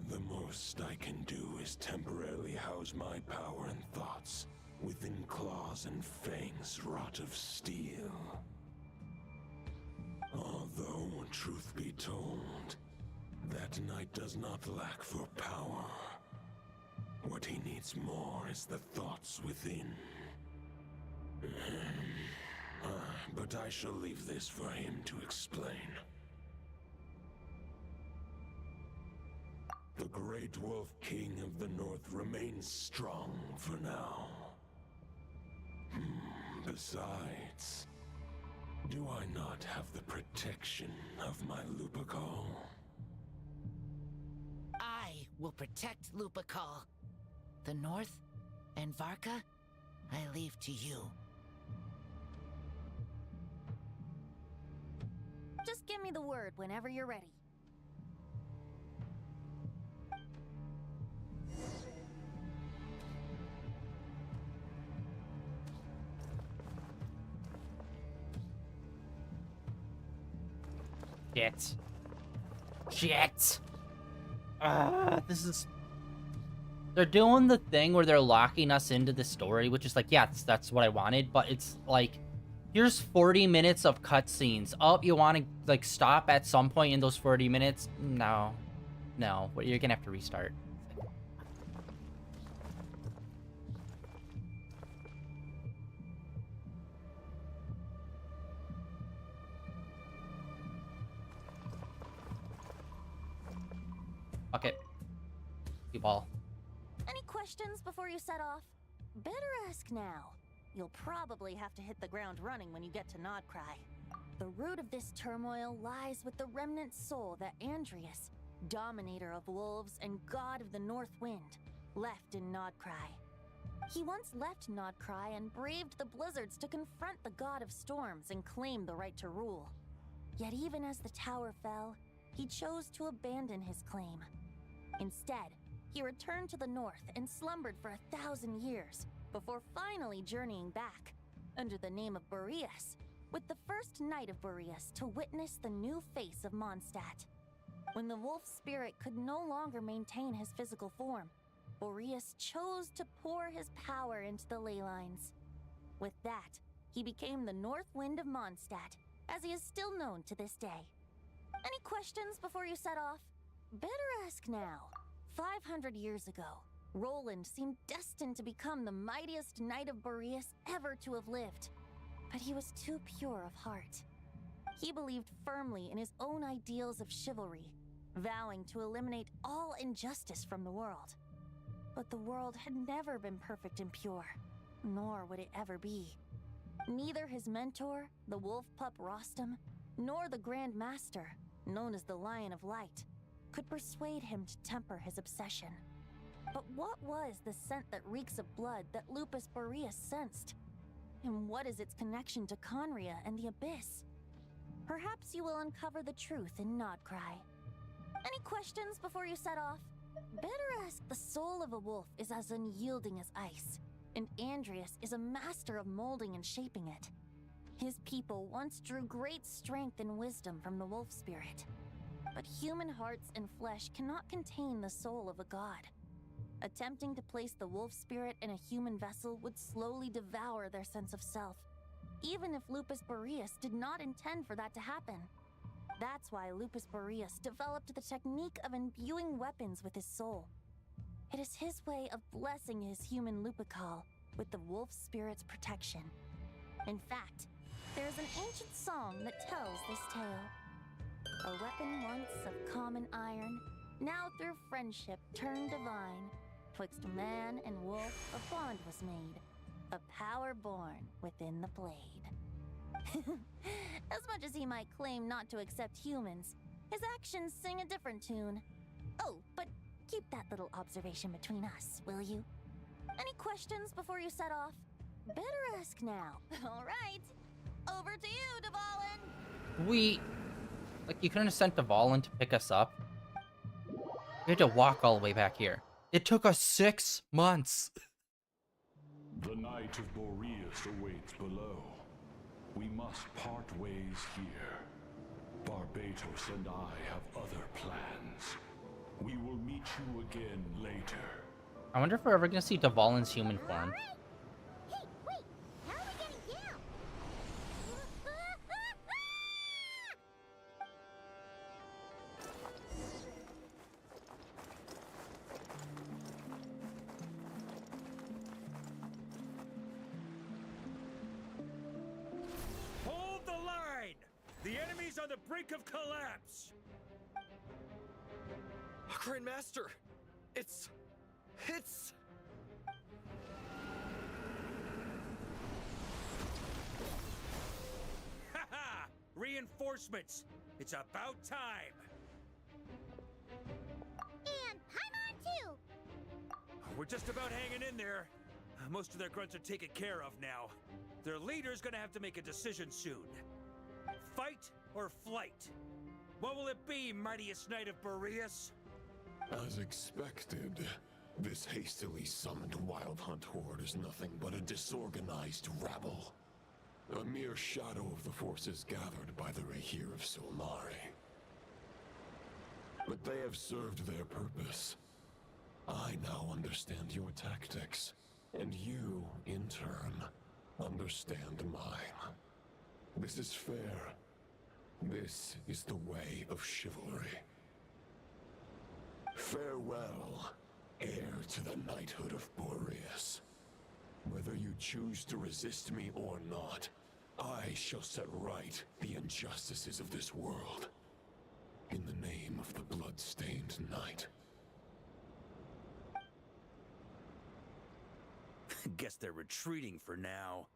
Speaker 18: the most I can do is temporarily house my power and thoughts within claws and fangs wrought of steel. Although, truth be told, that knight does not lack for power. What he needs more is the thoughts within. But I shall leave this for him to explain. The Great Wolf King of the North remains strong for now. Besides, do I not have the protection of my Lupacol?
Speaker 19: I will protect Lupacol. The North and Varka, I leave to you.
Speaker 4: Just give me the word whenever you're ready.
Speaker 1: Shit. This is... They're doing the thing where they're locking us into the story, which is like, yeah, that's what I wanted, but it's like, here's 40 minutes of cutscenes. Oh, you want to, like, stop at some point in those 40 minutes? No. No. You're gonna have to restart. Okay. You ball.
Speaker 4: Any questions before you set off? Better ask now. You'll probably have to hit the ground running when you get to Nodcry. The root of this turmoil lies with the remnant soul that Andrius, Dominator of Wolves and God of the North Wind, left in Nodcry. He once left Nodcry and braved the blizzards to confront the God of Storms and claim the right to rule. Yet even as the tower fell, he chose to abandon his claim. Instead, he returned to the north and slumbered for 1,000 years, before finally journeying back, under the name of Boreas, with the first Knight of Boreas to witness the new face of Mondstadt. When the wolf spirit could no longer maintain his physical form, Boreas chose to pour his power into the ley lines. With that, he became the North Wind of Mondstadt, as he is still known to this day. Any questions before you set off? Better ask now. 500 years ago, Roland seemed destined to become the mightiest Knight of Boreas ever to have lived. But he was too pure of heart. He believed firmly in his own ideals of chivalry, vowing to eliminate all injustice from the world. But the world had never been perfect and pure, nor would it ever be. Neither his mentor, the wolf pup Rostam, nor the Grand Master, known as the Lion of Light, could persuade him to temper his obsession. But what was the scent that reeks of blood that Lupus Boreas sensed? And what is its connection to Conria and the Abyss? Perhaps you will uncover the truth in Nodcry. Any questions before you set off? Better ask. The soul of a wolf is as unyielding as ice, and Andrius is a master of molding and shaping it. his people once drew great strength and wisdom from the wolf spirit. But human hearts and flesh cannot contain the soul of a god. Attempting to place the wolf spirit in a human vessel would slowly devour their sense of self, even if Lupus Boreas did not intend for that to happen. That's why Lupus Boreas developed the technique of imbuing weapons with his soul. It is his way of blessing his human Lupical with the wolf spirit's protection. In fact, there is an ancient song that tells this tale. A weapon once of common iron, now through friendship turned divine. Twixt man and wolf a bond was made, a power born within the blade. As much as he might claim not to accept humans, his actions sing a different tune. Oh, but keep that little observation between us, will you? Any questions before you set off? Better ask now. All right, over to you, Dvalin.
Speaker 1: Like, you couldn't have sent Dvalin to pick us up? We had to walk all the way back here. It took us 6 months.
Speaker 13: The Knight of Boreas awaits below. We must part ways here. Barbatos and I have other plans. We will meet you again later.
Speaker 1: I wonder if we're ever going to see Dvalin's human form.
Speaker 3: Hey, wait! How are we getting down?
Speaker 10: Hold the line! The enemy's on the brink of collapse!
Speaker 11: Grandmaster! It's...
Speaker 10: Haha! Reinforcements! It's about time!
Speaker 3: And Paimon too!
Speaker 10: We're just about hanging in there. Most of their grunts are taken care of now. Their leader's gonna have to make a decision soon. Fight or flight? What will it be, mightiest Knight of Boreas?
Speaker 18: As expected, this hastily summoned Wild Hunt horde is nothing but a disorganized rabble. A mere shadow of the forces gathered by the Rahir of Solmari. But they have served their purpose. I now understand your tactics, and you, in turn, understand mine. This is fair. This is the way of chivalry. Farewell, heir to the knighthood of Boreas. Whether you choose to resist me or not, I shall set right the injustices of this world. In the name of the blood-stained knight.
Speaker 10: Guess they're retreating for now.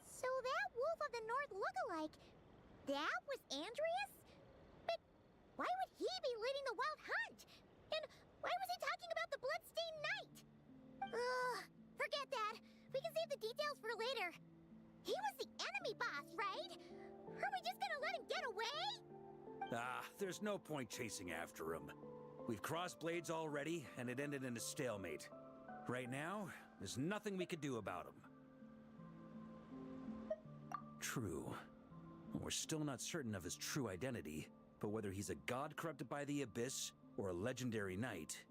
Speaker 3: So that Wolf of the North lookalike, that was Andreas? But why would he be leading the Wild Hunt? And why was he talking about the Bloodstained Knight? Ugh, forget that. We can save the details for later. He was the enemy boss, right? Are we just gonna let him get away?
Speaker 10: There's no point chasing after him. We've crossed blades already, and it ended in a stalemate. Right now, there's nothing we could do about him. True. We're still not certain of his true identity, but whether he's a god corrupted by the Abyss or a legendary knight,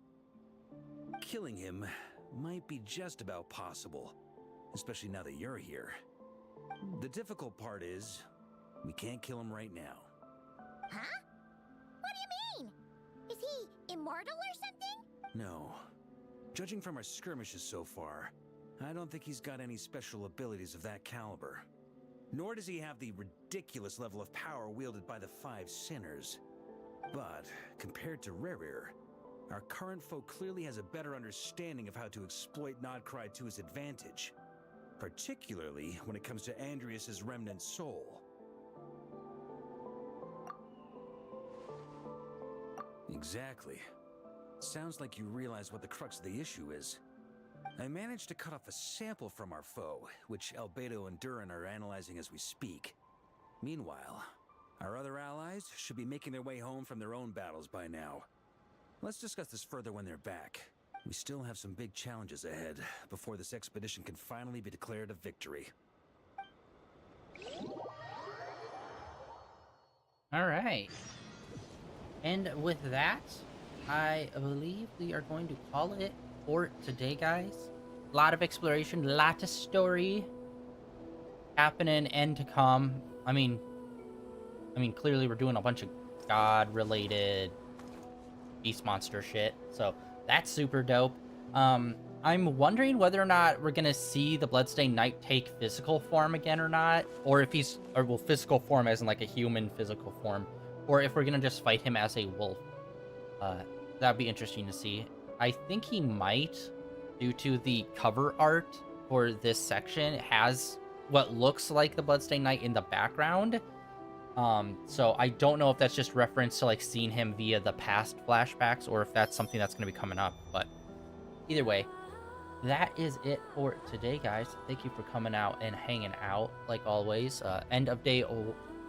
Speaker 10: killing him might be just about possible, especially now that you're here. The difficult part is, we can't kill him right now.
Speaker 3: Huh? What do you mean? Is he immortal or something?
Speaker 10: No. Judging from our skirmishes so far, I don't think he's got any special abilities of that caliber. Nor does he have the ridiculous level of power wielded by the 5 sinners. But, compared to Rerir, our current foe clearly has a better understanding of how to exploit Nodcry to his advantage. Particularly when it comes to Andreas' remnant soul. Exactly. Sounds like you realize what the crux of the issue is. I managed to cut off a sample from our foe, which Albedo and Durin are analyzing as we speak. Meanwhile, our other allies should be making their way home from their own battles by now. Let's discuss this further when they're back. We still have some big challenges ahead before this expedition can finally be declared a victory.
Speaker 1: Alright. And with that, I believe we are going to call it for today, guys. A lot of exploration, a lot of story happening and to come. I mean, clearly we're doing a bunch of god-related beast monster shit, so that's super dope. I'm wondering whether or not we're gonna see the Bloodstained Knight take physical form again or not, or if physical form as in like a human physical form, or if we're gonna just fight him as a wolf. That'd be interesting to see. I think he might, due to the cover art for this section, it has what looks like the Bloodstained Knight in the background. So I don't know if that's just reference to like seeing him via the past flashbacks, or if that's something that's going to be coming up. But either way, that is it for today, guys. Thank you for coming out and hanging out like always. End of day,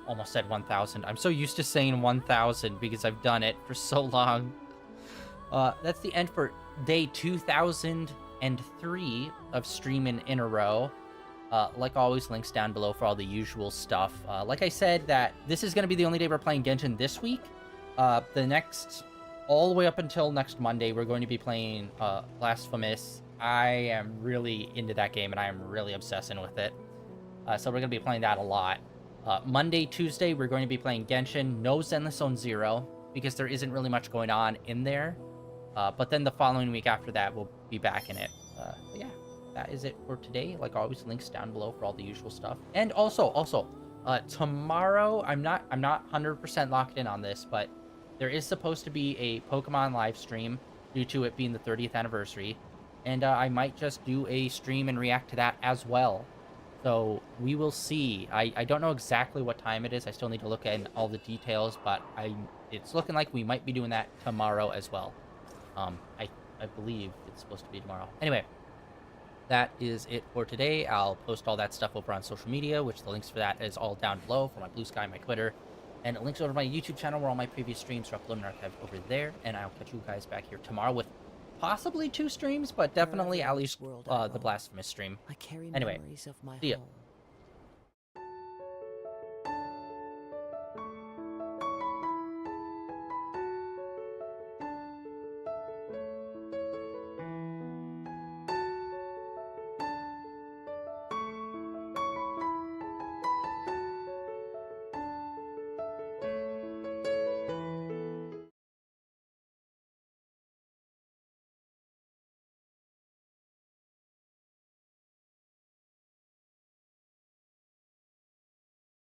Speaker 1: almost said 1000. I'm so used to saying 1000 because I've done it for so long. That's the end for day 2003 of streaming in a row. Like always, links down below for all the usual stuff. Like I said, that this is going to be the only day we're playing Genshin this week. All the way up until next Monday, we're going to be playing Blasphemous. I am really into that game, and I am really obsessing with it. So we're going to be playing that a lot. Monday, Tuesday, we're going to be playing Genshin. No Zenless Zone 0, because there isn't really much going on in there. But then the following week after that, we'll be back in it. But yeah. That is it for today. Like always, links down below for all the usual stuff. And also, tomorrow, I'm not 100% locked in on this, but there is supposed to be a Pokemon live stream due to it being the 30th anniversary, and I might just do a stream and react to that as well. So we will see. I don't know exactly what time it is. I still need to look at all the details, but it's looking like we might be doing that tomorrow as well. I believe it's supposed to be tomorrow. Anyway. That is it for today. I'll post all that stuff over on social media, which the links for that is all down below for my Blue Sky, my Twitter, and links over to my YouTube channel where all my previous streams are uploaded and archived over there. And I'll catch you guys back here tomorrow with possibly 2 streams, but definitely at least the Blasphemous stream. Anyway, see ya.